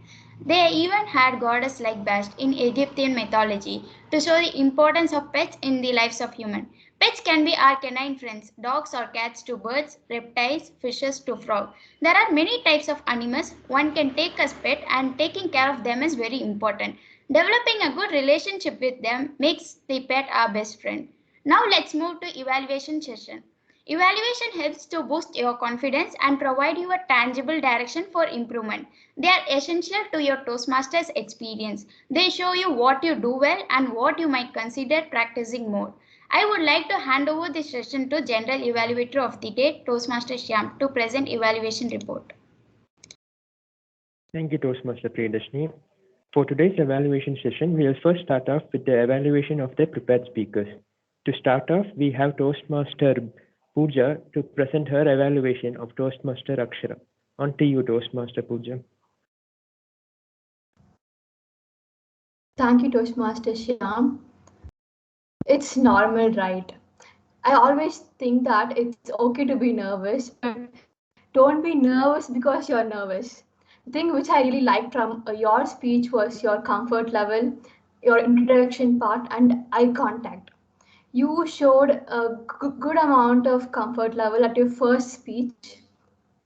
They even had goddess like Bast in Egyptian mythology to show the importance of pets in the lives of humans. Pets can be our canine friends, dogs or cats to birds, reptiles, fishes to frogs. There are many types of animals one can take as pet, and taking care of them is very important. Developing a good relationship with them makes the pet our best friend. Now let's move to evaluation session. Evaluation helps to boost your confidence and provide you a tangible direction for improvement. They are essential to your Toastmasters experience. They show you what you do well and what you might consider practicing more. I would like to hand over this session to General Evaluator of the Day, Toastmaster Shyam, to present evaluation report. Thank you, Toastmaster Priyadashni. For today's evaluation session, we will first start off with the evaluation of the prepared speakers. To start off, we have Toastmaster Pooja to present her evaluation of Toastmaster Akshara. On to you, Toastmaster Pooja. Thank you, Toastmaster Shyam. It's normal, right? I always think that it's okay to be nervous, but don't be nervous because you're nervous. The thing which I really liked from your speech was your comfort level, your introduction part, and eye contact. You showed a good amount of comfort level at your first speech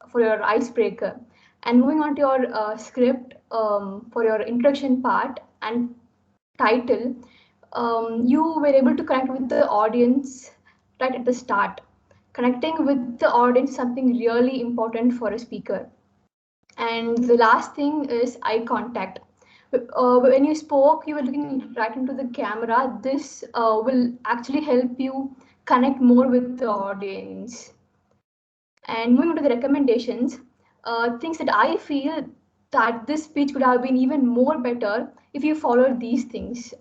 for your icebreaker. And moving on to your script for your introduction part and title, you were able to connect with the audience right at the start. Connecting with the audience is something really important for a speaker. And the last thing is eye contact. When you spoke, you were looking right into the camera. This will actually help you connect more with the audience. And moving on to the recommendations, things that I feel that this speech could have been even more better if you followed these things,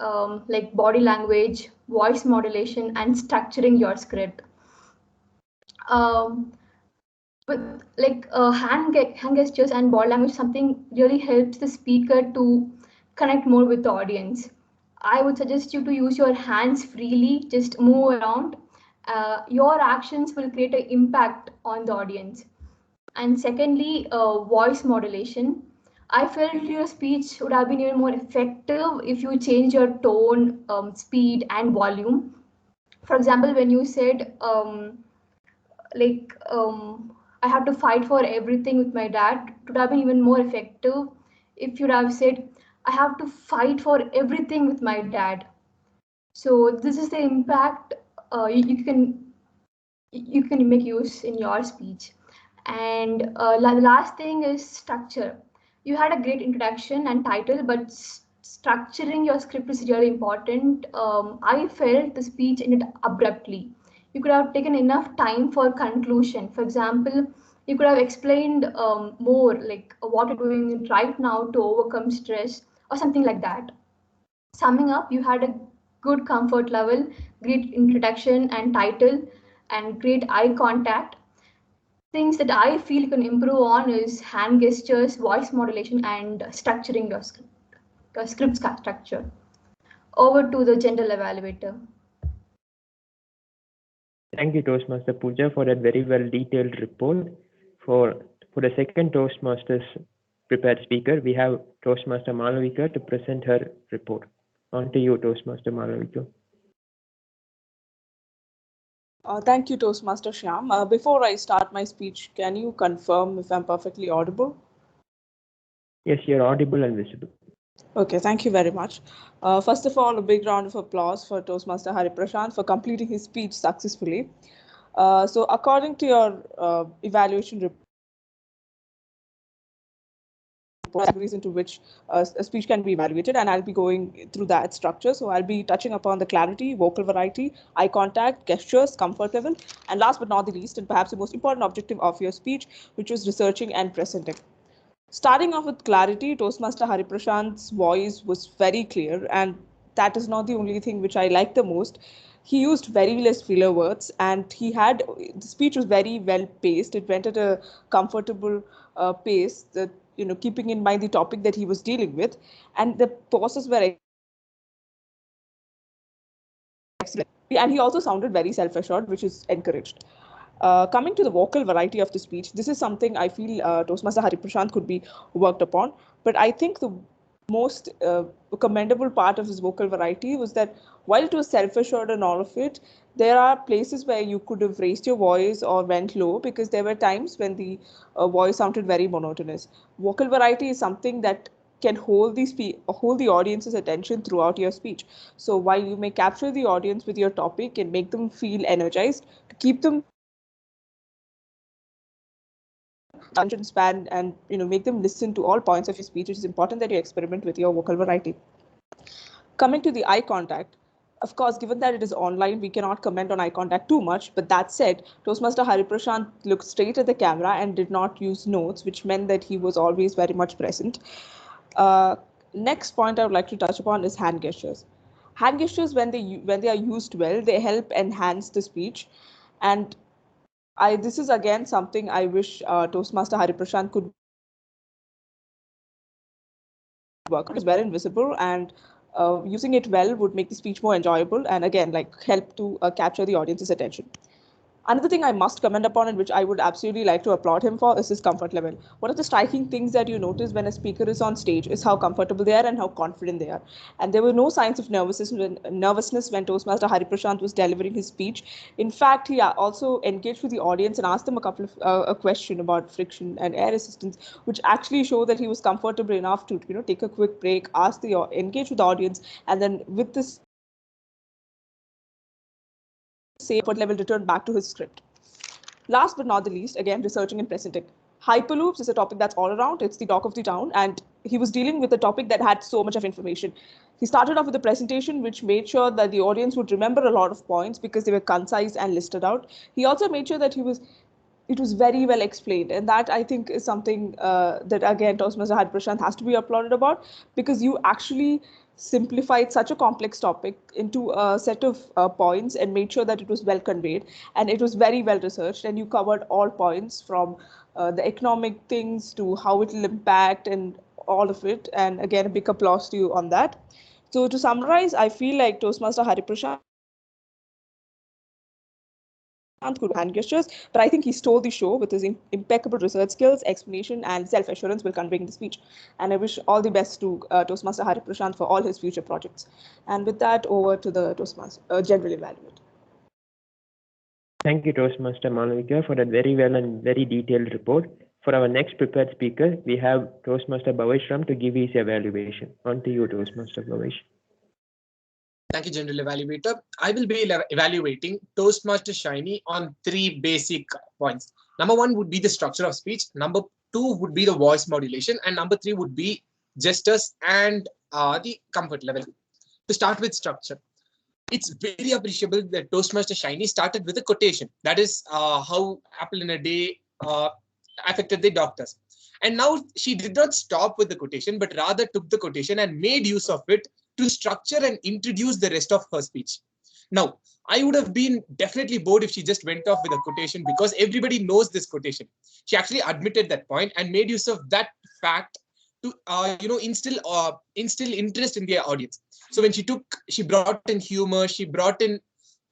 like body language, voice modulation, and structuring your script. With like hand gestures and body language, something really helps the speaker to connect more with the audience. I would suggest you to use your hands freely, just move around. Your actions will create an impact on the audience. And secondly, voice modulation. I felt your speech would have been even more effective if you change your tone, speed, and volume. For example, when you said, like, I have to fight for everything with my dad, it would have been even more effective if you'd have said, I have to fight for everything with my dad. So this is the impact you can make use in your speech. And the last thing is structure. You had a great introduction and title, but structuring your script is really important. I felt the speech ended abruptly. You could have taken enough time for conclusion. For example, you could have explained more, like what you're doing right now to overcome stress or something like that. Summing up, you had a good comfort level, great introduction and title, and great eye contact. Things that I feel you can improve on is hand gestures, voice modulation, and structuring your script structure. Over to the general evaluator. Thank you, Toastmaster Pooja, for that very well detailed report. For the second Toastmasters prepared speaker, we have Toastmaster Malavika to present her report. On to you, Toastmaster Malavika. Thank you, Toastmaster Shyam. Before I start my speech, can you confirm if I'm perfectly audible? Yes, you're audible and visible. Okay, thank you very much. First of all, a big round of applause for Toastmaster Hari Prashant for completing his speech successfully. So according to your evaluation report, categories into which a speech can be evaluated, and I'll be going through that structure. So I'll be touching upon the clarity, vocal variety, eye contact, gestures, comfort level, and last but not the least, and perhaps the most important objective of your speech, which was researching and presenting. Starting off with clarity, Toastmaster Hari Prashant's voice was very clear, and that is not the only thing which I like the most. He used very less filler words, and the speech was very well paced. It went at a comfortable pace, that, keeping in mind the topic that he was dealing with, and the pauses were excellent. And he also sounded very self-assured, which is encouraged. Coming to the vocal variety of the speech, this is something I feel Toastmaster Hari Prashant could be worked upon. But I think the most commendable part of his vocal variety was that while it was self-assured and all of it, there are places where you could have raised your voice or went low, because there were times when the voice sounded very monotonous. Vocal variety is something that can hold the audience's attention throughout your speech. So while you may capture the audience with your topic and make them feel energized, to keep them attention span and make them listen to all points of your speech, it is important that you experiment with your vocal variety. Coming to the eye contact, of course, given that it is online, we cannot comment on eye contact too much. But that said, Toastmaster Hari Prashant looked straight at the camera and did not use notes, which meant that he was always very much present. Next point I would like to touch upon is hand gestures. Hand gestures, when they are used well, they help enhance the speech. And this is again something I wish Toastmaster Hari Prashant could work on. It's very invisible, and using it well would make the speech more enjoyable and again help to capture the audience's attention. Another thing I must comment upon, and which I would absolutely like to applaud him for, is his comfort level. One of the striking things that you notice when a speaker is on stage is how comfortable they are and how confident they are. And there were no signs of nervousness when Toastmaster Hari Prashant was delivering his speech. In fact, he also engaged with the audience and asked them a couple of a question about friction and air resistance, which actually showed that he was comfortable enough to take a quick break, engage with the audience, and then with this same comfort level return back to his script. Last but not the least, again, researching and presenting. Hyperloops is a topic that's all around. It's the talk of the town, and he was dealing with a topic that had so much of information. He started off with a presentation which made sure that the audience would remember a lot of points because they were concise and listed out. He also made sure that he was it was very well explained, and that I think is something that again Toastmaster Hari Prashant has to be applauded about, because you actually simplified such a complex topic into a set of points and made sure that it was well conveyed, and it was very well researched, and you covered all points from the economic things to how it will impact and all of it. And again, a big applause to you on that. So to summarize, I feel like Toastmaster Hari Prashant could hand gestures, but I think he stole the show with his impeccable research skills, explanation, and self-assurance while conveying the speech. And I wish all the best to Toastmaster Hari Prashant for all his future projects. And with that, over to the Toastmaster General Evaluator. Thank you, Toastmaster Malavika, for that very well and very detailed report. For our next prepared speaker, we have Toastmaster Bhavesh Ram to give his evaluation. On to you, Toastmaster Bhavesh. Thank you, General Evaluator. I will be evaluating Toastmaster Shiny on 3 basic points. Number 1 would be the structure of speech. Number 2 would be the voice modulation. And number 3 would be gestures and the comfort level. To start with structure, it's very appreciable that Toastmaster Shiny started with a quotation. That is how Apple in a Day affected the doctors. And now she did not stop with the quotation, but rather took the quotation and made use of it to structure and introduce the rest of her speech. Now, I would have been definitely bored if she just went off with a quotation, because everybody knows this quotation. She actually admitted that point and made use of that fact to instill interest in the audience. So when she brought in humor, she brought in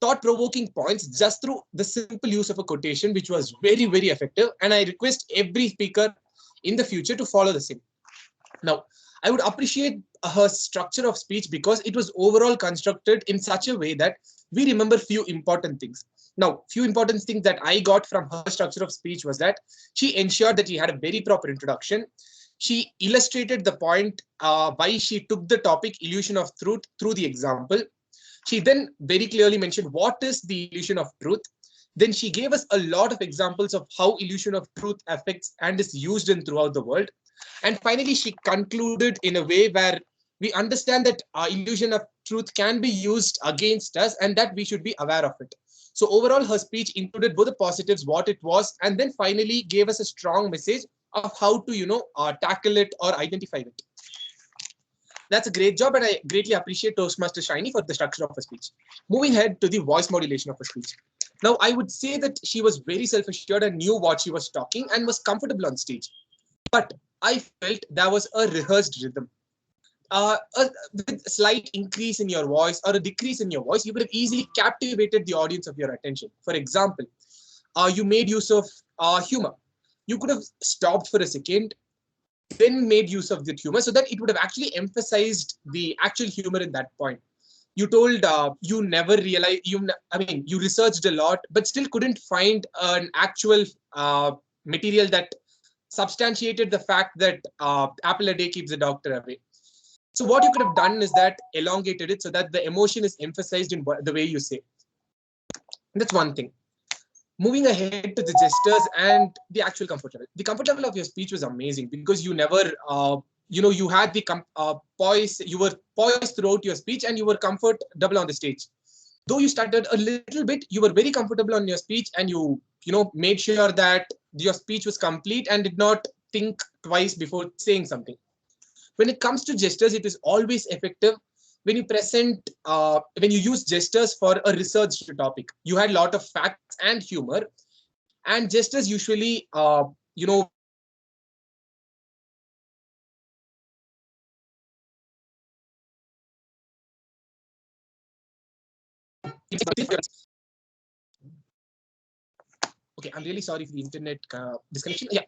thought-provoking points just through the simple use of a quotation, which was very, very effective. And I request every speaker in the future to follow the same. Now, I would appreciate her structure of speech because it was overall constructed in such a way that we remember few important things. Now, few important things that I got from her structure of speech was that she ensured that she had a very proper introduction. She illustrated the point why she took the topic illusion of truth through the example. She then very clearly mentioned what is the illusion of truth. Then she gave us a lot of examples of how illusion of truth affects and is used in throughout the world. And finally, she concluded in a way where we understand that illusion of truth can be used against us and that we should be aware of it. So overall, her speech included both the positives, what it was, and then finally gave us a strong message of how to, tackle it or identify it. That's a great job, and I greatly appreciate Toastmaster Shiny for the structure of her speech. Moving ahead to the voice modulation of her speech. Now, I would say that she was very self-assured and knew what she was talking and was comfortable on stage. But I felt there was a rehearsed rhythm. With a slight increase in your voice or a decrease in your voice, you would have easily captivated the audience of your attention. For example, you made use of humor. You could have stopped for a second, then made use of the humor so that it would have actually emphasized the actual humor in that point. You told you never realized, you researched a lot, but still couldn't find an actual material that substantiated the fact that apple a day keeps the doctor away. So what you could have done is that elongated it so that the emotion is emphasized in the way you say. That's one thing. Moving ahead to the gestures and the actual comfort level. The comfort level of your speech was amazing because you never, you had the poise, you were poised throughout your speech and you were comfortable on the stage. Though you started a little bit, you were very comfortable on your speech and you made sure that your speech was complete and did not think twice before saying something. When it comes to gestures, it is always effective when you use gestures for a researched topic. You had a lot of facts and humor, and gestures usually, okay, I'm really sorry for the internet disconnection. Yeah.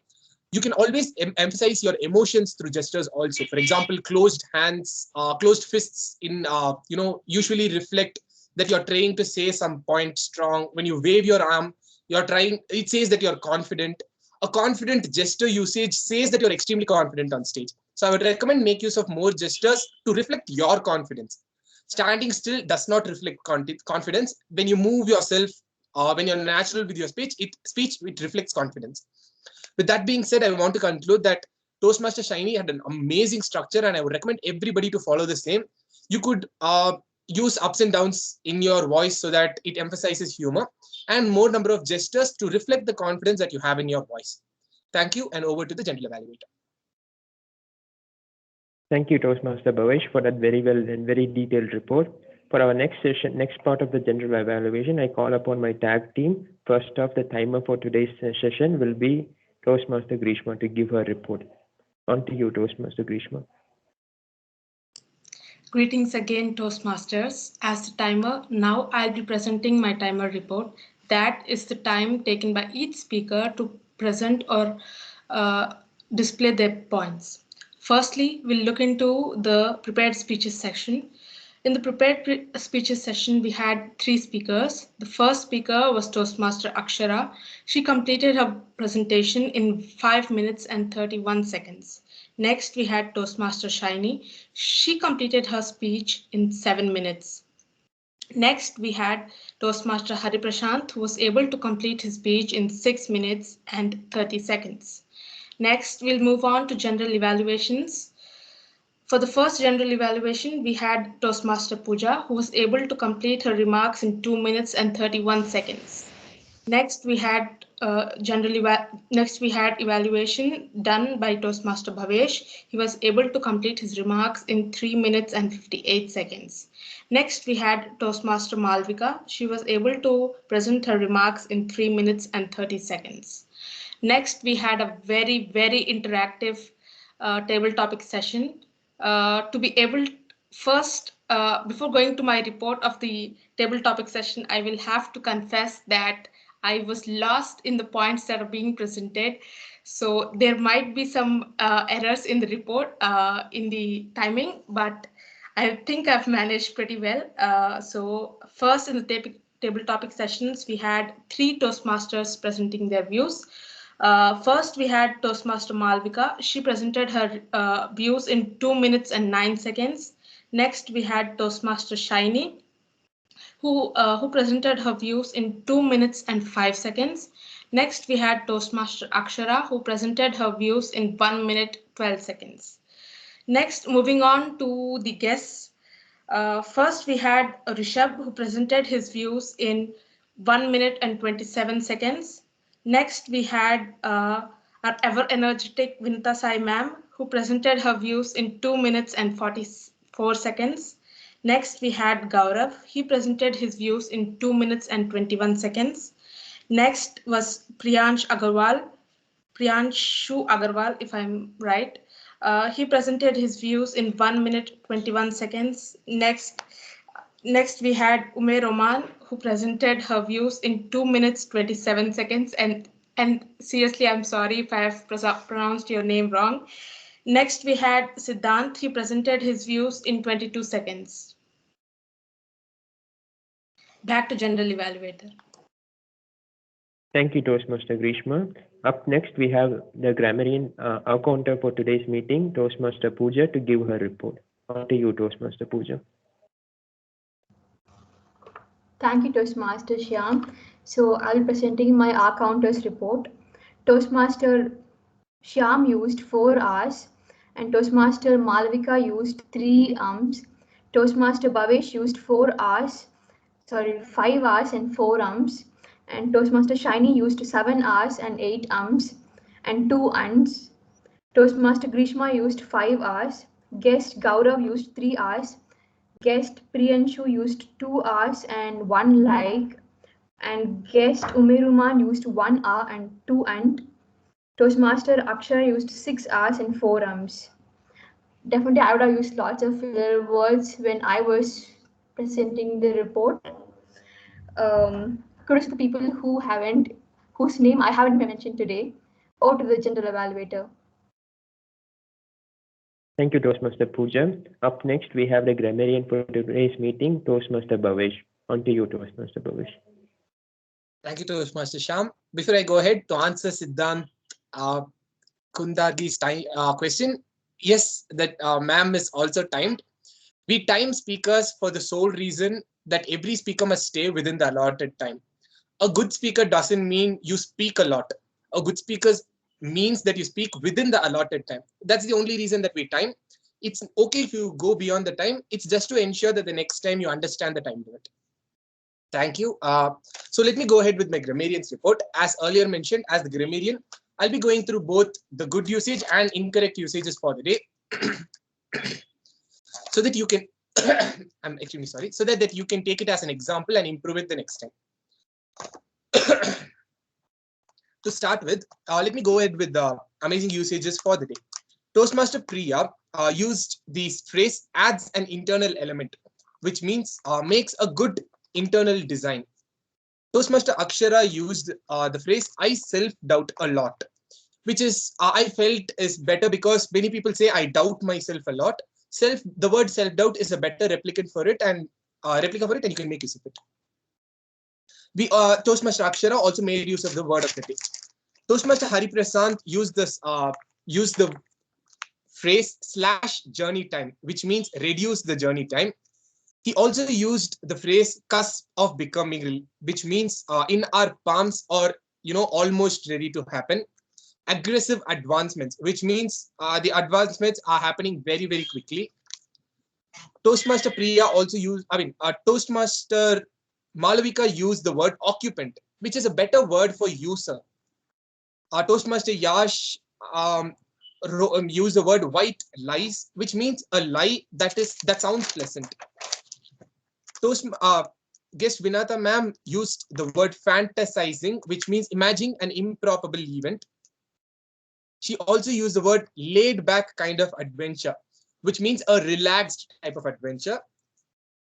You can always emphasize your emotions through gestures also. For example, closed hands, closed fists usually reflect that you're trying to say some point strong. When you wave your arm, it says that you're confident. A confident gesture usage says that you're extremely confident on stage. So I would recommend make use of more gestures to reflect your confidence. Standing still does not reflect confidence. When you move yourself, when you're natural with your speech, it reflects confidence. With that being said, I want to conclude that Toastmaster Shiny had an amazing structure and I would recommend everybody to follow the same. You could use ups and downs in your voice so that it emphasizes humor, and more number of gestures to reflect the confidence that you have in your voice. Thank you, and over to the general evaluator. Thank you, Toastmaster Bhavesh, for that very well and very detailed report. For our next session, next part of the general evaluation, I call upon my tag team. First off, the timer for today's session will be Toastmaster Grishma to give her report. On to you, Toastmaster Grishma. Greetings again, Toastmasters. As the timer, now I'll be presenting my timer report. That is the time taken by each speaker to present or display their points. Firstly, we'll look into the prepared speeches section. In the prepared speeches session, we had 3 speakers. The first speaker was Toastmaster Akshara. She completed her presentation in 5 minutes and 31 seconds. Next, we had Toastmaster Shiny. She completed her speech in 7 minutes. Next, we had Toastmaster Hari Prashant, who was able to complete his speech in 6 minutes and 30 seconds. Next, we'll move on to general evaluations. For the first general evaluation, we had Toastmaster Pooja, who was able to complete her remarks in 2 minutes and 31 seconds. Next, we had evaluation done by Toastmaster Bhavesh. He was able to complete his remarks in 3 minutes and 58 seconds. Next, we had Toastmaster Malvika. She was able to present her remarks in 3 minutes and 30 seconds. Next, we had a very, very interactive table topic session. To be able first, before going to my report of the table topic session, I will have to confess that I was lost in the points that are being presented. So there might be some errors in the report in the timing, but I think I've managed pretty well. So first, in the table topic sessions, we had 3 Toastmasters presenting their views. First, we had Toastmaster Malvika. She presented her views in 2 minutes and 9 seconds. Next, we had Toastmaster Shiny, who presented her views in 2 minutes and 5 seconds. Next, we had Toastmaster Akshara, who presented her views in 1 minute 12 seconds. Next, moving on to the guests. First, we had Rishabh, who presented his views in 1 minute and 27 seconds. Next, we had our ever-energetic Vinita Sai ma'am, who presented her views in 2 minutes and 44 seconds. Next, we had Gaurav. He presented his views in 2 minutes and 21 seconds. Next was Priyanshu Agarwal, if I'm right. He presented his views in 1 minute 21 seconds. Next, we had Umer Oman, who presented her views in 2 minutes 27 seconds. And seriously, I'm sorry if I have pronounced your name wrong. Next, we had Siddhant. He presented his views in 22 seconds. Back to General Evaluator. Thank you, Toastmaster Grishma. Up next, we have the grammarian accounter for today's meeting, Toastmaster Pooja, to give her report. On to you, Toastmaster Pooja. Thank you, Toastmaster Shyam. So I'll be presenting my R counters report. Toastmaster Shyam used 4 hours and Toastmaster Malvika used 3 Toastmaster Bhavesh used 5 hours and 4 and Toastmaster Shiny used 7 hours and 8 and 2 unds. Toastmaster Grishma used 5 hours. Guest Gaurav used 3 hours. Guest Priyanshu used 2 hours and 1 like. And guest Umeruman used 1 hour and 2 and. Toastmaster Akshara used 6 hours and 4 Definitely, I would have used lots of filler words when I was presenting the report. Kudos to the people whose name I haven't mentioned today. Over to the general evaluator. Thank you, Toastmaster Pooja. Up next, we have the grammarian for today's meeting, Toastmaster Bhavesh. On to you, Toastmaster Bhavesh. Thank you, Toastmaster Shyam. Before I go ahead to answer Siddhant Kundagi's question, yes, that ma'am is also timed. We time speakers for the sole reason that every speaker must stay within the allotted time. A good speaker doesn't mean you speak a lot. A good speaker means that you speak within the allotted time. That's the only reason that we time. It's okay if you go beyond the time. It's just to ensure that the next time you understand the time limit. Thank you. So let me go ahead with my grammarian's report. As earlier mentioned, as the grammarian, I'll be going through both the good usage and incorrect usages for the day. So that you can, I'm extremely sorry, so that you can take it as an example and improve it the next time. To start with, let me go ahead with the amazing usages for the day. Toastmaster Priya used this phrase, adds an internal element, which means makes a good internal design. Toastmaster Akshara used the phrase, I self-doubt a lot, which is I felt is better because many people say I doubt myself a lot. The word self-doubt is a better replicant for it, and you can make use of it. Toastmaster Akshara also made use of the word of the day. Toastmaster Hari Prasant used the phrase /journey time, which means reduce the journey time. He also used the phrase cusp of becoming, which means in our palms or almost ready to happen. Aggressive advancements, which means the advancements are happening very, very quickly. Toastmaster Priya also used, Toastmaster Malavika used the word occupant, which is a better word for user. Toastmaster Yash used the word white lies, which means a lie that sounds pleasant. Guest Vinata ma'am used the word fantasizing, which means imagining an improbable event. She also used the word laid back kind of adventure, which means a relaxed type of adventure.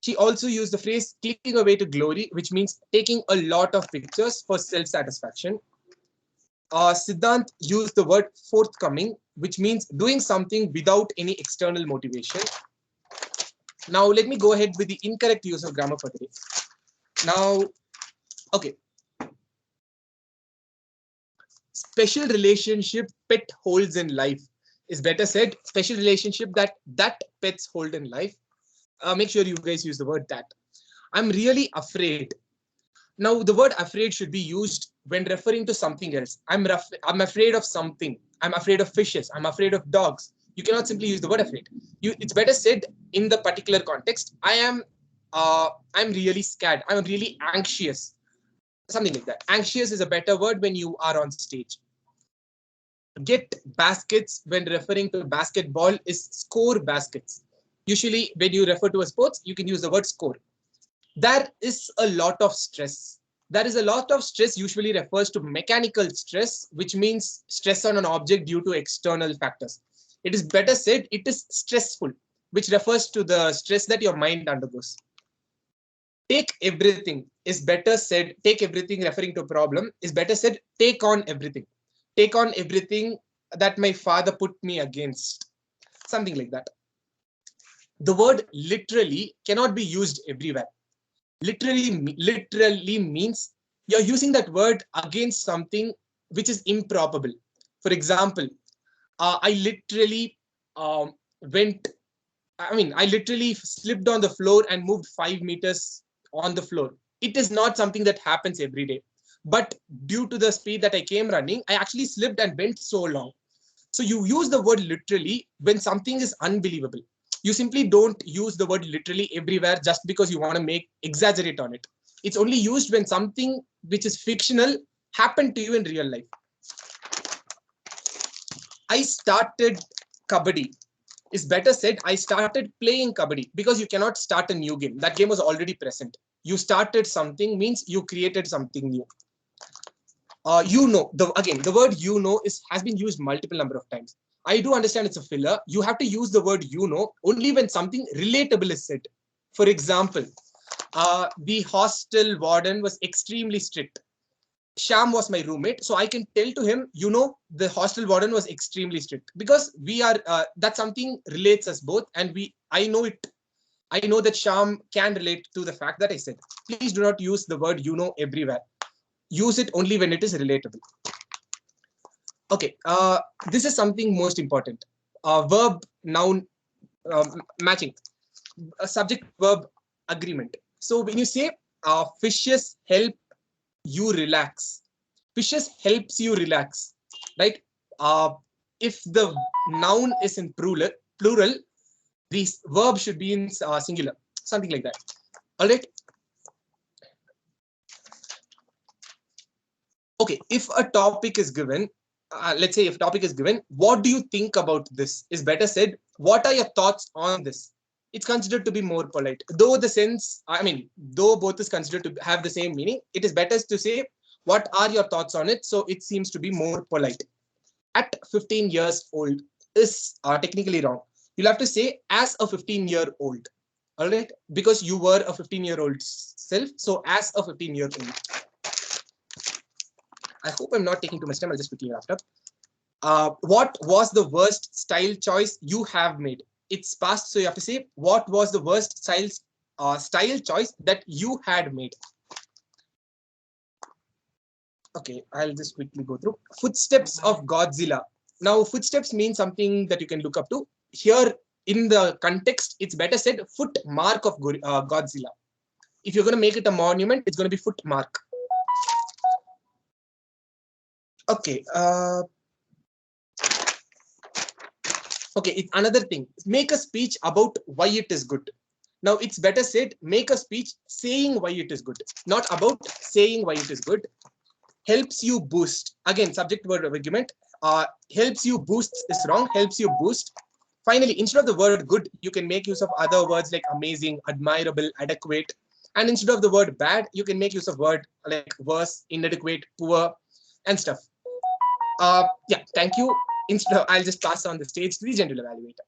She also used the phrase clicking away to glory, which means taking a lot of pictures for self-satisfaction. Siddhant used the word forthcoming, which means doing something without any external motivation. Now, let me go ahead with the incorrect use of grammar for the day. Now, okay. Special relationship pet holds in life is better said. Special relationship that pets hold in life. Make sure you guys use the word that. I'm really afraid. Now, the word afraid should be used when referring to something else. I'm afraid of something. I'm afraid of fishes. I'm afraid of dogs. You cannot simply use the word afraid. It's better said in the particular context. I'm really scared. I'm really anxious. Something like that. Anxious is a better word when you are on stage. Get baskets when referring to basketball is score baskets. Usually, when you refer to a sports, you can use the word score. There is a lot of stress. There is a lot of stress usually refers to mechanical stress, which means stress on an object due to external factors. It is better said, it is stressful, which refers to the stress that your mind undergoes. Take everything is better said, take everything referring to a problem is better said, take on everything. Take on everything that my father put me against. Something like that. The word literally cannot be used everywhere. Literally means you're using that word against something which is improbable. For example, I literally slipped on the floor and moved 5 meters on the floor. It is not something that happens every day. But due to the speed that I came running, I actually slipped and bent so long. So you use the word literally when something is unbelievable. You simply don't use the word literally everywhere just because you want to exaggerate on it. It's only used when something which is fictional happened to you in real life. I started kabaddi is better said, I started playing kabaddi, because you cannot start a new game. That game was already present. You started something means you created something new. The word has been used multiple number of times. I do understand it's a filler. You have to use the word only when something relatable is said. For example, the hostel warden was extremely strict. Sham was my roommate, so I can tell to him, the hostel warden was extremely strict, because that's something relates us both, and I know it. I know that Sham can relate to the fact that I said. Please do not use the word everywhere. Use it only when it is relatable. Okay, this is something most important. Verb, noun matching. Subject, verb, agreement. So when you say fishes help you relax, fishes helps you relax, right? If the noun is in plural, The verb should be in singular, something like that. All right. Okay, if a topic is given, let's say if topic is given, what do you think about this is better said, what are your thoughts on this? It's considered to be more polite, though the sense, I mean, though both is considered to have the same meaning, it is better to say what are your thoughts on it, so it seems to be more polite. At 15 years old is technically wrong. You'll have to say as a 15-year-old. All right, because you were a 15-year-old self, so as a 15-year-old. I hope I'm not taking too much time. I'll just quickly wrap up. What was the worst style choice you have made? It's past, so you have to say what was the worst style choice that you had made. Okay, I'll just quickly go through. Footsteps of Godzilla. Now, footsteps mean something that you can look up to. Here, in the context, it's better said foot mark of Godzilla. If you're going to make it a monument, it's going to be foot mark. Okay. Okay, it's another thing. Make a speech about why it is good. Now, it's better said, make a speech saying why it is good, not about saying why it is good. Helps you boost. Again, subject word argument. Helps you boost is wrong. Helps you boost. Finally, instead of the word good, you can make use of other words like amazing, admirable, adequate. And instead of the word bad, you can make use of word like worse, inadequate, poor, and stuff. Yeah, thank you. Instead, I'll just pass on the stage to the general evaluator.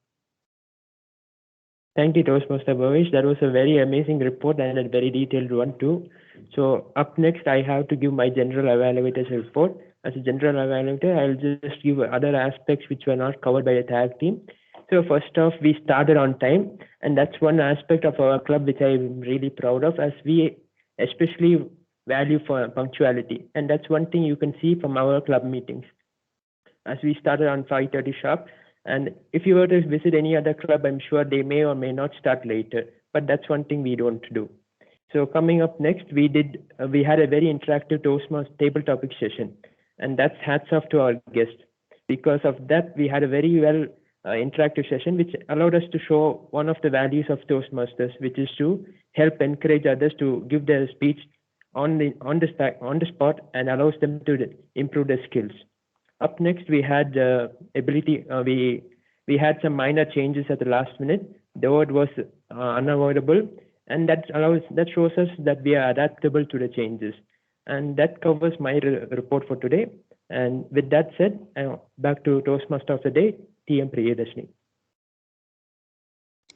Thank you, Toastmaster Bhavesh. That was a very amazing report and a very detailed one too. So up next, I have to give my general evaluator's report. As a general evaluator, I'll just give other aspects which were not covered by the tag team. So first off, we started on time, and that's one aspect of our club which I'm really proud of, as we especially value for punctuality. And that's one thing you can see from our club meetings, as we started on 5:30 sharp. And if you were to visit any other club, I'm sure they may or may not start later, but that's one thing we don't do. So coming up next, we had a very interactive Toastmasters table topic session, and that's hats off to our guest. Because of that, we had a very well interactive session, which allowed us to show one of the values of Toastmasters, which is to help encourage others to give their speech on the spot, and allows them to improve their skills. Up next, we had we had some minor changes at the last minute, though it was unavoidable, and that shows us that we are adaptable to the changes. And that covers my report for today. And with that said, back to Toastmaster of the Day, TM Priyadarshini.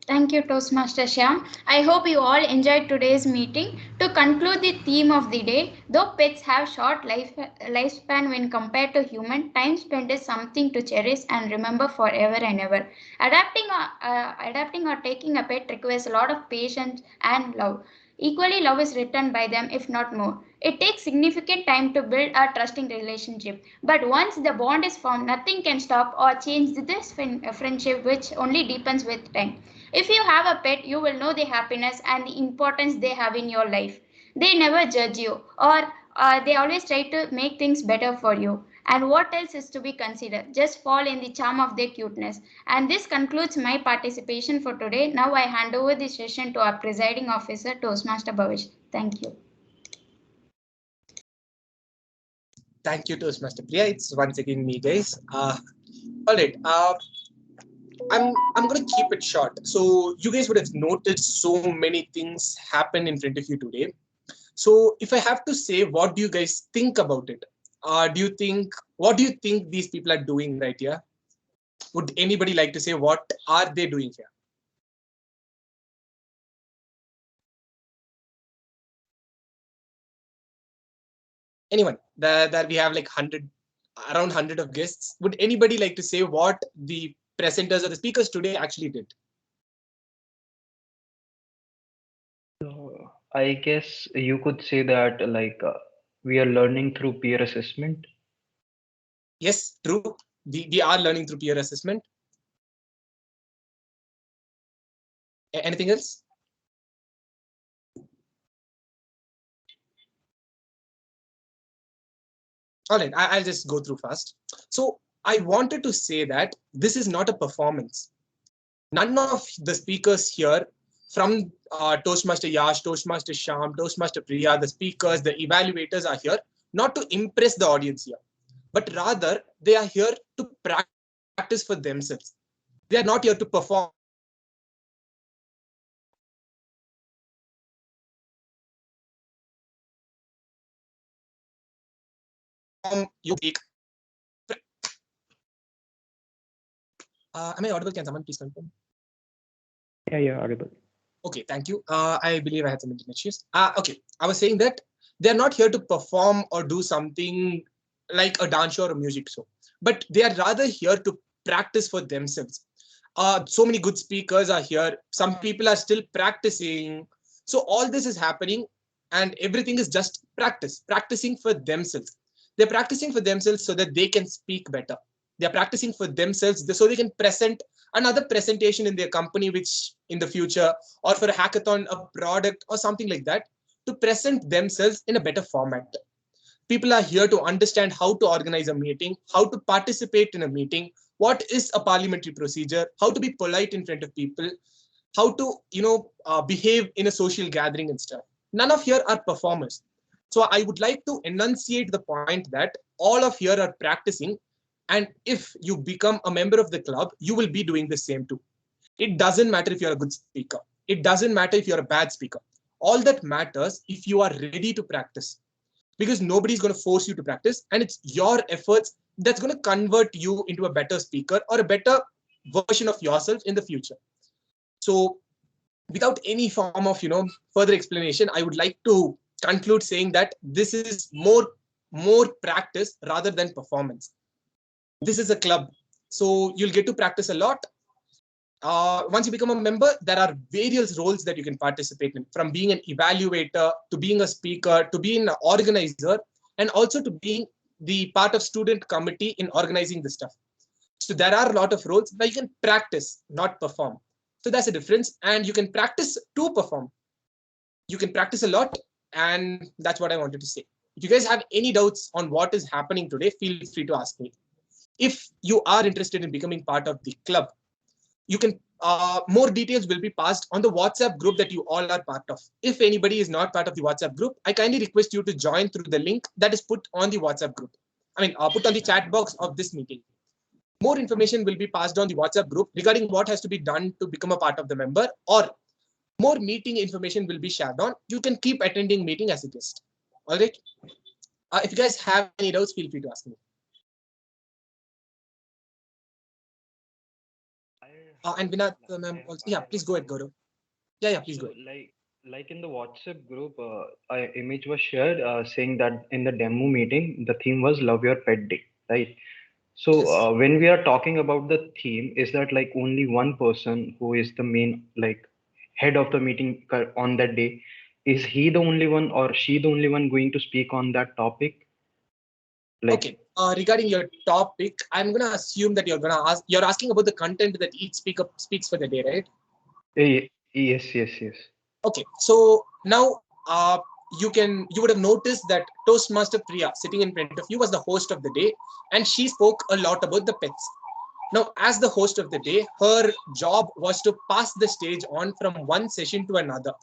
Thank you, Toastmaster Shyam. I hope you all enjoyed today's meeting. To conclude the theme of the day, though pets have short lifespan when compared to human, time spent is something to cherish and remember forever and ever. Adapting or taking a pet requires a lot of patience and love. Equally, love is returned by them, if not more. It takes significant time to build a trusting relationship. But once the bond is formed, nothing can stop or change this friendship, which only deepens with time. If you have a pet, you will know the happiness and the importance they have in your life. They never judge you, or they always try to make things better for you. And what else is to be considered? Just fall in the charm of their cuteness. And this concludes my participation for today. Now I hand over the session to our presiding officer, Toastmaster Bhavesh. Thank you. Thank you, Toastmaster Priya. It's once again me, guys. All right. I'm gonna keep it short. So you guys would have noted so many things happen in front of you today. So if I have to say, what do you guys think about it? What do you think these people are doing right here? Would anybody like to say what are they doing here? Anyone? That we have like around 100 of guests. Would anybody like to say what the presenters or the speakers today actually did? So I guess you could say that we are learning through peer assessment. Yes, true. We are learning through peer assessment. Anything else? All right, I'll just go through fast. So I wanted to say that this is not a performance. None of the speakers here from Toastmaster Yash, Toastmaster Sham, Toastmaster Priya, the speakers, the evaluators are here not to impress the audience here, but rather they are here to practice for themselves. They are not here to perform. Am I audible? Can someone please confirm? Yeah, you're audible. Okay, thank you. I believe I had some internet issues. Okay, I was saying that they're not here to perform or do something like a dance show or a music show, but they are rather here to practice for themselves. So many good speakers are here. Some people are still practicing. So all this is happening and everything is just practicing for themselves. They're practicing for themselves so that they can speak better. They're practicing for themselves so they can present another presentation in their company, which in the future, or for a hackathon, a product or something like that, to present themselves in a better format. People are here to understand how to organize a meeting, how to participate in a meeting, what is a parliamentary procedure, how to be polite in front of people, how to behave in a social gathering and stuff. None of here are performers. So I would like to enunciate the point that all of here are practicing, and if you become a member of the club, you will be doing the same too. It doesn't matter if you're a good speaker. It doesn't matter if you're a bad speaker. All that matters if you are ready to practice, because nobody's going to force you to practice, and it's your efforts that's going to convert you into a better speaker or a better version of yourself in the future. So without any form of further explanation, I would like to conclude saying that this is more practice rather than performance. This is a club, so you'll get to practice a lot. Once you become a member, there are various roles that you can participate in, from being an evaluator to being a speaker to being an organizer, and also to being the part of student committee in organizing the stuff. So there are a lot of roles where you can practice, not perform. So that's the difference, and you can practice to perform. You can practice a lot, and that's what I wanted to say. If you guys have any doubts on what is happening today, feel free to ask me. If you are interested in becoming part of the club, you can more details will be passed on the WhatsApp group that you all are part of. If anybody is not part of the WhatsApp group, I kindly request you to join through the link that is put on the WhatsApp group. Put on the chat box of this meeting. More information will be passed on the WhatsApp group regarding what has to be done to become a part of the member, or more meeting information will be shared on. You can keep attending meeting as a guest. All right. If you guys have any doubts, feel free to ask me. And Vinat, ma'am, also, yeah, please go ahead, Gaurav. Yeah, please go ahead. Like in the WhatsApp group, an image was shared saying that in the demo meeting, the theme was Love Your Pet Day, right? So when we are talking about the theme, is that like only one person who is the main head of the meeting on that day? Is he the only one or she the only one going to speak on that topic? Okay. Regarding your topic, I'm gonna assume that you're asking about the content that each speaker speaks for the day, right? Yes. Okay. So now you would have noticed that Toastmaster Priya sitting in front of you was the host of the day, and she spoke a lot about the pets. Now, as the host of the day, her job was to pass the stage on from one session to another.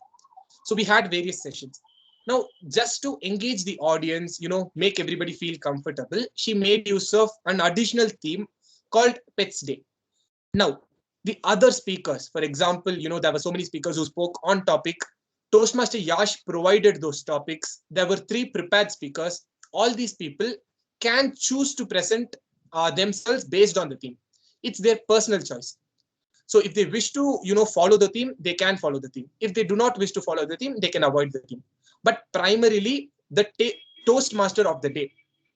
So we had various sessions. Now, just to engage the audience, make everybody feel comfortable, she made use of an additional theme called Pets Day. Now, the other speakers, for example, there were so many speakers who spoke on topic. Toastmaster Yash provided those topics. There were 3 prepared speakers. All these people can choose to present themselves based on the theme. It's their personal choice. So if they wish to, follow the theme, they can follow the theme. If they do not wish to follow the theme, they can avoid the theme. But primarily, the Toastmaster of the day,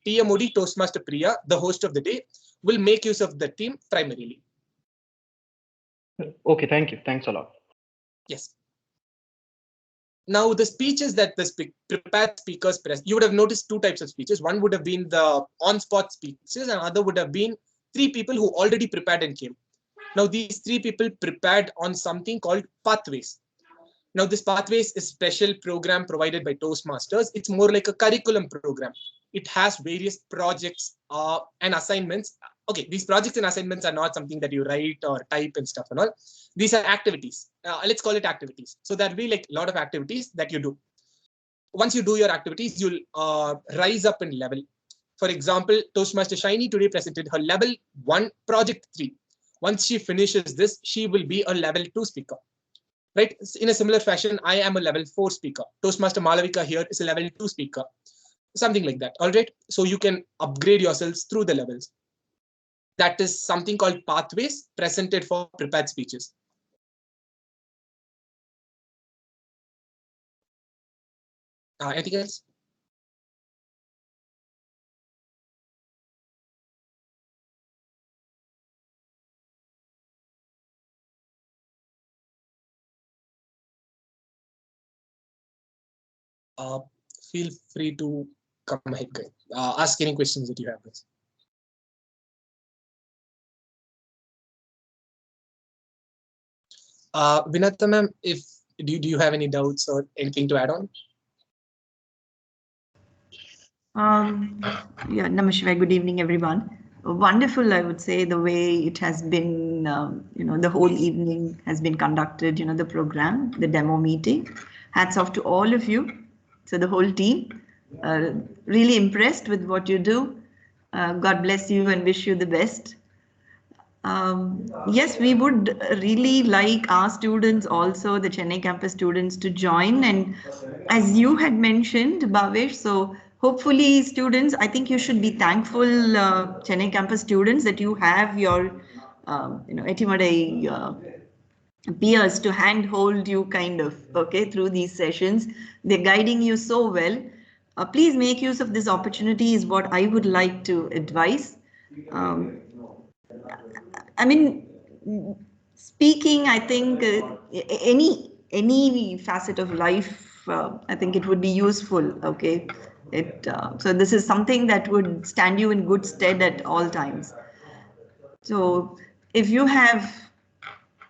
TMOD Toastmaster Priya, the host of the day, will make use of the theme primarily. Okay, thank you. Thanks a lot. Yes. Now, the speeches that the prepared speakers press, you would have noticed 2 types of speeches. One would have been the on-spot speeches, and other would have been 3 people who already prepared and came. Now, these 3 people prepared on something called Pathways. Now, this Pathways is a special program provided by Toastmasters. It's more like a curriculum program. It has various projects and assignments okay, these projects and assignments are not something that you write or type and stuff and all. These are activities. Let's call it activities. So there'll be like a lot of activities that you do. Once you do your activities, you'll rise up in level. For example, Toastmaster Shiny today presented her level 1 project 3. Once she finishes this, she will be a level 2 speaker. Right? In a similar fashion, I am a level 4 speaker. Toastmaster Malavika here is a level 2 speaker. Something like that. All right. So you can upgrade yourselves through the levels. That is something called pathways presented for prepared speeches. Anything else? Feel free to come ahead, guys. Ask any questions that you have, guys. Vinata ma'am, if do you have any doubts or anything to add on? Yeah, Namaskar. Good evening, everyone. Wonderful, I would say, the way it has been, the whole evening has been conducted, the program, the demo meeting. Hats off to all of you. So the whole team, really impressed with what you do. God bless you and wish you the best. Yes, we would really like our students also, the Chennai campus students, to join. And as you had mentioned, Bhavesh, so hopefully students, I think you should be thankful, Chennai campus students, that you have your, Etimadai peers to handhold you kind of, okay, through these sessions. They're guiding you so well. Please make use of this opportunity is what I would like to advise. I mean, speaking, I think any facet of life, I think it would be useful. Okay, so this is something that would stand you in good stead at all times. So if you have,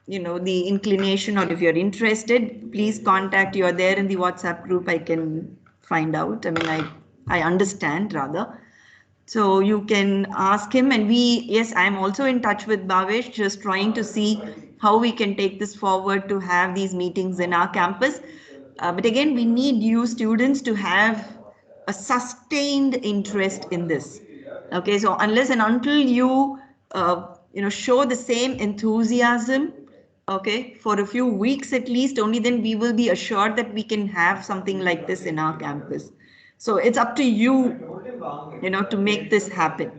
the inclination, or if you're interested, please contact. You're there in the WhatsApp group. I can find out. I mean, I understand rather. So you can ask him, and yes, I'm also in touch with Bhavesh, just trying to see how we can take this forward to have these meetings in our campus. But again, we need you students to have a sustained interest in this. Okay, so unless and until you, show the same enthusiasm, okay, for a few weeks at least, only then we will be assured that we can have something like this in our campus. So it's up to you, to make this happen.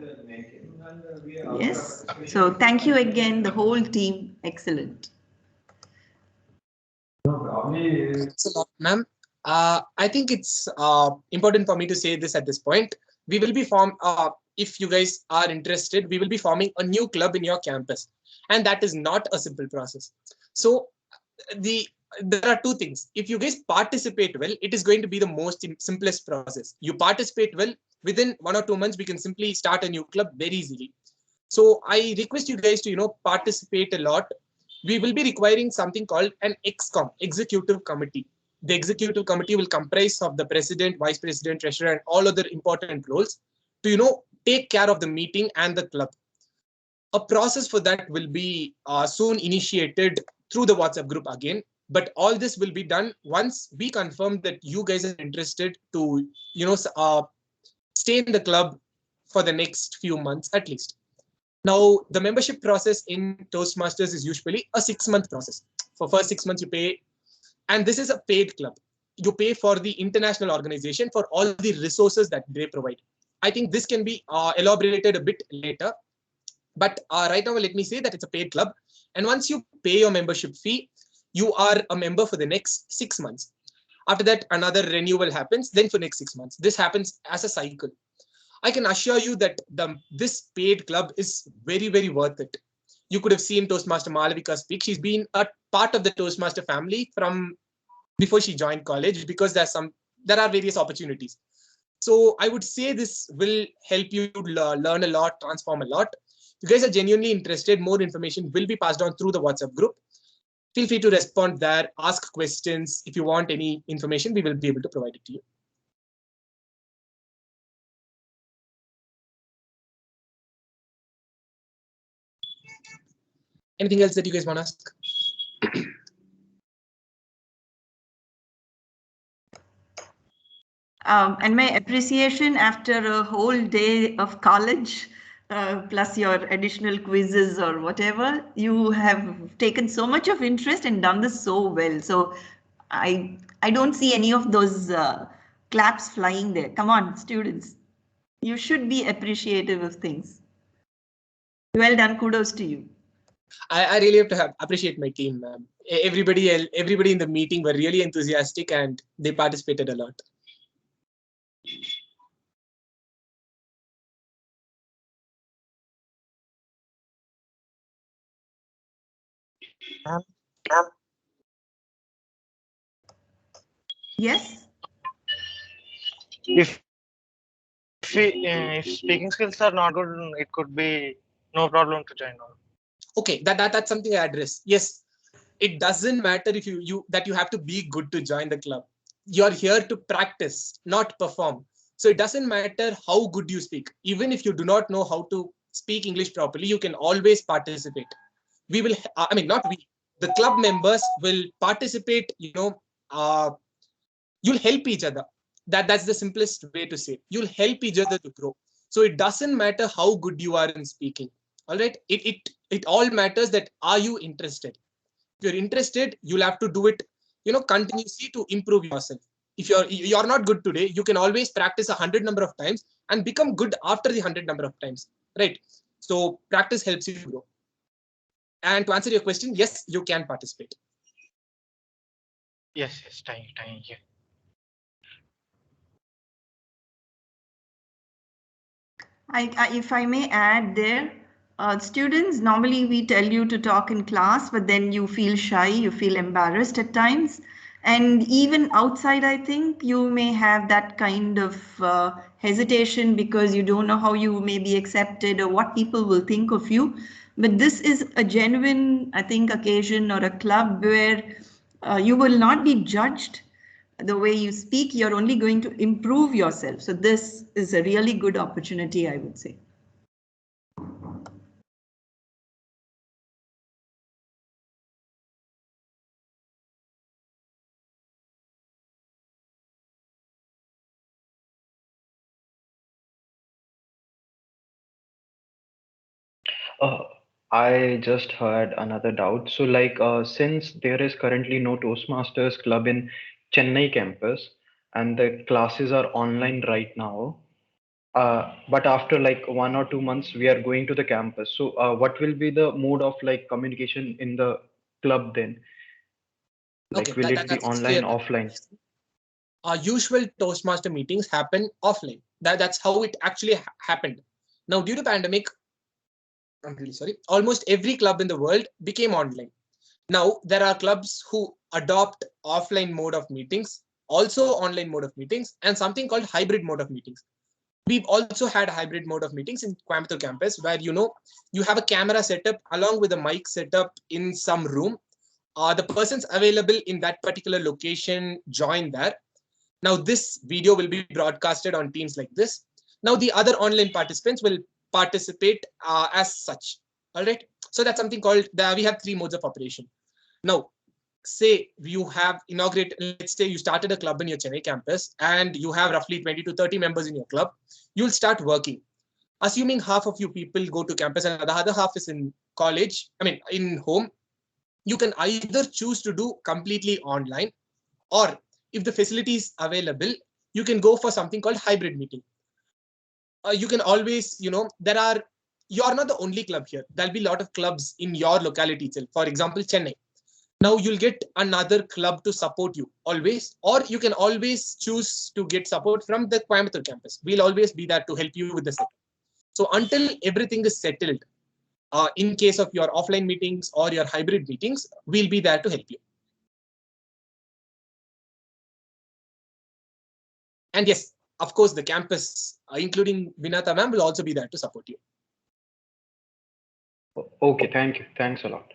Yes. So thank you again, the whole team. Excellent. Thanks a lot, ma'am. I think it's important for me to say this at this point. We will be if you guys are interested, we will be forming a new club in your campus. And that is not a simple process. So there are two things. If you guys participate well, it is going to be the most simplest process. You participate well, within 1 or 2 months, we can simply start a new club very easily. So I request you guys to, participate a lot. We will be requiring something called an EXCOM, Executive Committee. The Executive Committee will comprise of the President, Vice President, Treasurer, and all other important roles to, take care of the meeting and the club. A process for that will be soon initiated through the WhatsApp group again. But all this will be done once we confirm that you guys are interested to, stay in the club for the next few months at least. Now, the membership process in Toastmasters is usually a 6-month process. For first 6 months, you pay, and this is a paid club. You pay for the international organization for all the resources that they provide. I think this can be elaborated a bit later. But right now, let me say that it's a paid club. And once you pay your membership fee, you are a member for the next 6 months. After that, another renewal happens, then for next 6 months. This happens as a cycle. I can assure you that this paid club is very, very worth it. You could have seen Toastmaster Malavika speak. She's been a part of the Toastmaster family from before she joined college, because there are various opportunities. So I would say this will help you learn a lot, transform a lot. If you guys are genuinely interested, more information will be passed on through the WhatsApp group. Feel free to respond there, ask questions. If you want any information, we will be able to provide it to you. Anything else that you guys want to ask? And my appreciation after a whole day of college, plus your additional quizzes or whatever, you have taken so much of interest and done this so well. So I don't see any of those claps flying there. Come on, students. You should be appreciative of things. Well done. Kudos to you. I really have to appreciate my team. Everybody in the meeting were really enthusiastic and they participated a lot. Yes. If speaking skills are not good, it could be no problem to join on. Okay, that's something I address. Yes, it doesn't matter if you have to be good to join the club. You're here to practice, not perform. So it doesn't matter how good you speak. Even if you do not know how to speak English properly, you can always participate. We will, not we, the club members will participate, you'll help each other. That's the simplest way to say it. You'll help each other to grow. So it doesn't matter how good you are in speaking. All right. It all matters that are you interested? If you're interested, you'll have to do it, continuously to improve yourself. If you're not good today, you can always practice 100 number of times and become good after the 100 number of times. Right. So practice helps you grow. And to answer your question, yes, you can participate. Yes, thank you. If I may add there, students, normally we tell you to talk in class, but then you feel shy, you feel embarrassed at times. And even outside, I think you may have that kind of hesitation because you don't know how you may be accepted or what people will think of you. But this is a genuine, I think, occasion or a club where you will not be judged the way you speak. You're only going to improve yourself. So this is a really good opportunity, I would say. I just heard another doubt. So, since there is currently no Toastmasters club in Chennai campus, and the classes are online right now, but after like 1 or 2 months, we are going to the campus. So, what will be the mode of communication in the club then? Like, will it be online, offline? Our usual Toastmaster meetings happen offline. That's how it actually happened. Now, due to pandemic, I'm really sorry, almost every club in the world became online. Now, there are clubs who adopt offline mode of meetings, also online mode of meetings, and something called hybrid mode of meetings. We've also had hybrid mode of meetings in Coimbatore campus where, you have a camera setup along with a mic setup in some room. The persons available in that particular location join there. Now, this video will be broadcasted on Teams like this. Now, the other online participants will participate as such. All right. So that's something called, we have 3 modes of operation. Now, say you have inaugurated, let's say you started a club in your Chennai campus and you have roughly 20 to 30 members in your club. You'll start working. Assuming half of you people go to campus and the other half is in college, in home, you can either choose to do completely online, or if the facility is available, you can go for something called hybrid meeting. You can always, you're not the only club here. There'll be a lot of clubs in your locality itself. For example, Chennai. Now you'll get another club to support you always, or you can always choose to get support from the Coimbatore campus. We'll always be there to help you with the setup. So until everything is settled, in case of your offline meetings or your hybrid meetings, we'll be there to help you. And yes, of course, the campus, including Vinata ma'am, will also be there to support you. Okay, thank you. Thanks a lot.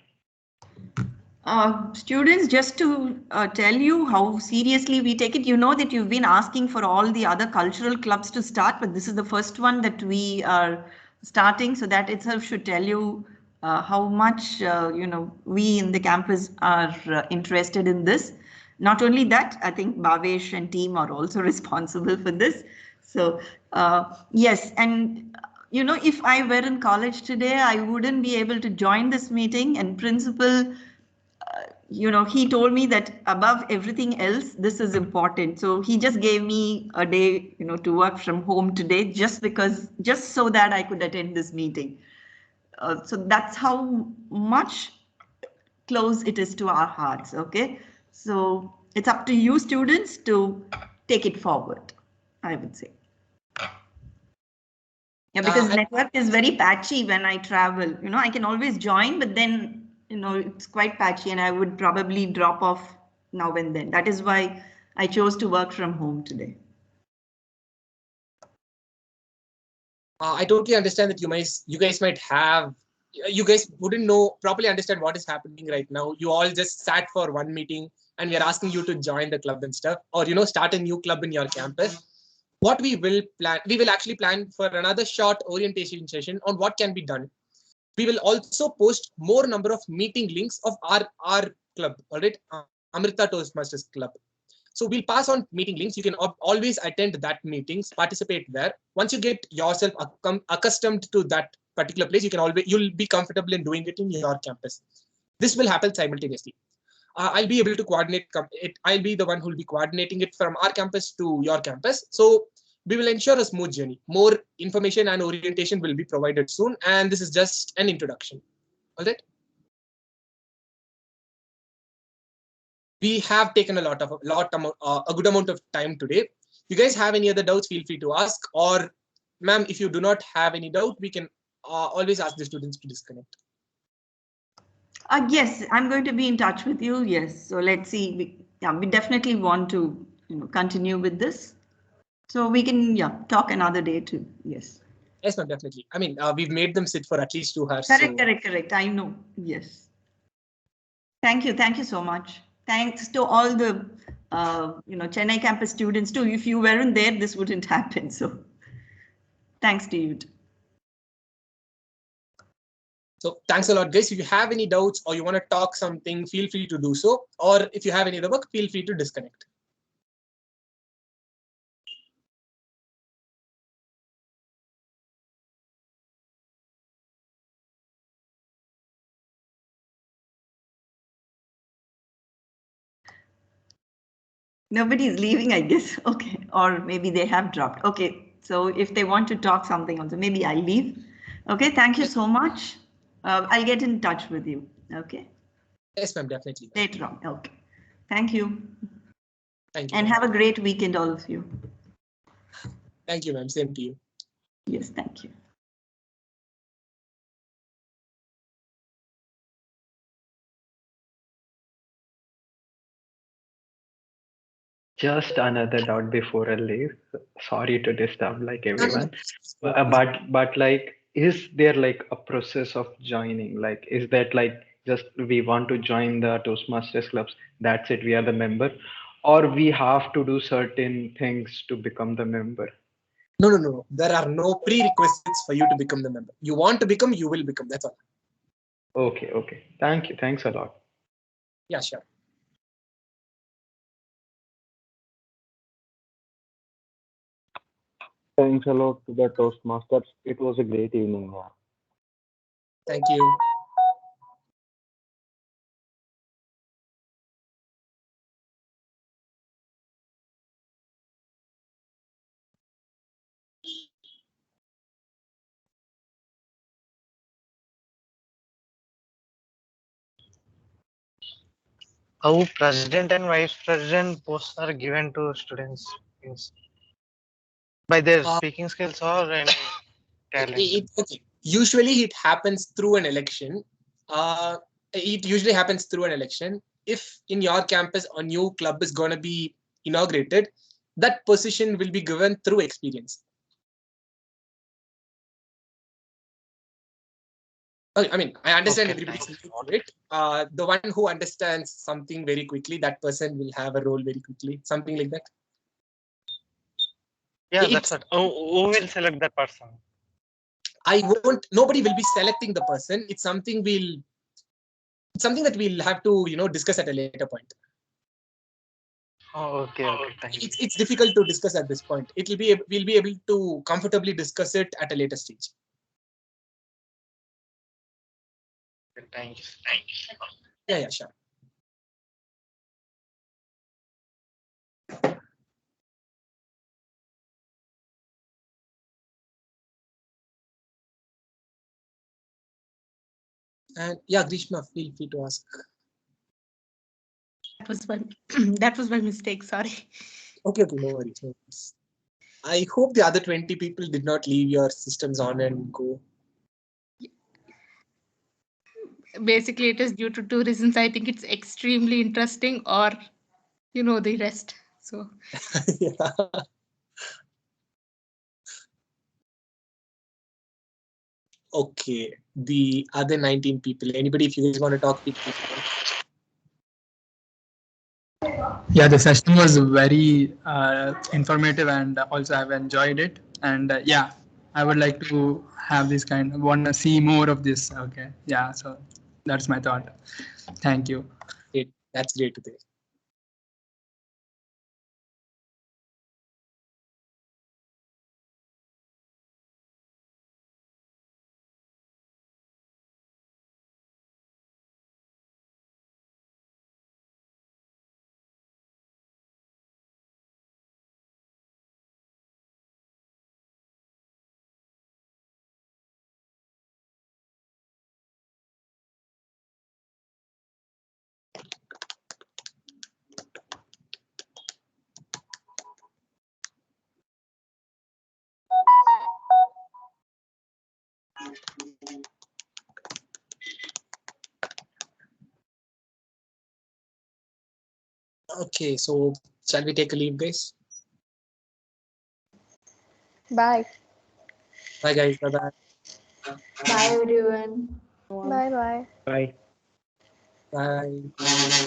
Students, just to tell you how seriously we take it, you know that you've been asking for all the other cultural clubs to start, but this is the first one that we are starting. So that itself should tell you how much we in the campus are interested in this. Not only that, I think Bhavesh and team are also responsible for this. So yes, and if I were in college today, I wouldn't be able to join this meeting. And principal, he told me that above everything else, this is important. So he just gave me a day, to work from home today, just so that I could attend this meeting. So that's how much close it is to our hearts. Okay, so it's up to you students to take it forward, I would say. Yeah, because network is very patchy when I travel. I can always join, but then it's quite patchy, and I would probably drop off now and then. That is why I chose to work from home today. I totally understand that you guys wouldn't properly understand what is happening right now. You all just sat for one meeting and we are asking you to join the club and stuff, or start a new club in your campus. What we will actually plan for another short orientation session on what can be done. We will also post more number of meeting links of our club, all right, Amrita Toastmasters club. So we'll pass on meeting links. You can always attend that meetings, participate there. Once you get yourself accustomed to that particular place, you'll be comfortable in doing it in your campus. This will happen simultaneously. I'll be able to coordinate it. I'll be the one who will be coordinating it from our campus to your campus. So we will ensure a smooth journey. More information and orientation will be provided soon. And this is just an introduction. All right. We have taken a good amount of time today. You guys have any other doubts, feel free to ask. Or ma'am, if you do not have any doubt, we can always ask the students to disconnect. Yes, I'm going to be in touch with you. Yes. So let's see. We definitely want to continue with this. So we can talk another day too. Yes. Yes, ma'am, definitely. I mean, we've made them sit for at least 2 hours. Correct. I know. Yes. Thank you so much. Thanks to all the Chennai campus students too. If you weren't there, this wouldn't happen. So thanks to you. So thanks a lot, guys. If you have any doubts or you want to talk something, feel free to do so. Or if you have any other work, feel free to disconnect. Nobody is leaving, I guess. Okay, or maybe they have dropped. Okay, so if they want to talk something also, maybe I'll leave. Okay, thank you so much. I'll get in touch with you. Okay. Yes, ma'am, definitely. Later on. Okay. Thank you. Thank you. And have a great weekend, all of you. Thank you, ma'am. Same to you. Yes, thank you. Just another doubt before I leave. Sorry to disturb like everyone, but like, is there like a process of joining? Like, is that like just we want to join the Toastmasters clubs? That's it. We are the member, or we have to do certain things to become the member? No. There are no prerequisites for you to become the member. You want to become, you will become. That's all. Okay. Thank you. Thanks a lot. Yeah, sure. Thanks a lot to the Toastmasters. It was a great evening. Thank you. How president and vice president posts are given to students by their speaking skills or any talent? Okay. Usually it happens through an election. It usually happens through an election. If in your campus a new club is going to be inaugurated, that position will be given through experience. I mean, I understand everybody's new to it. The one who understands something very quickly, that person will have a role very quickly. Something like that. Yeah, that's what. Who will select that person? nobody will be selecting the person. It's something that we'll have to, discuss at a later point. Oh, okay, thank you. It's difficult to discuss at this point. We'll be able to comfortably discuss it at a later stage. Thank you. Yeah, sure. And yeah, Grishma, feel free to ask. That was my mistake. Sorry. Okay, no worries. I hope the other 20 people did not leave your systems on and go. Basically, it is due to two reasons. I think it's extremely interesting, or the rest. So Yeah. Okay, the other 19 people. Anybody, if you guys want to talk, people. Yeah, the session was very informative, and also I've enjoyed it. And yeah, I would like to have this want to see more of this. Okay, yeah, so that's my thought. Thank you. Great. That's great to hear. Okay, so shall we take a leave, guys? Bye. Bye, guys. Bye-bye. Bye, everyone. Bye-bye. Bye. Bye.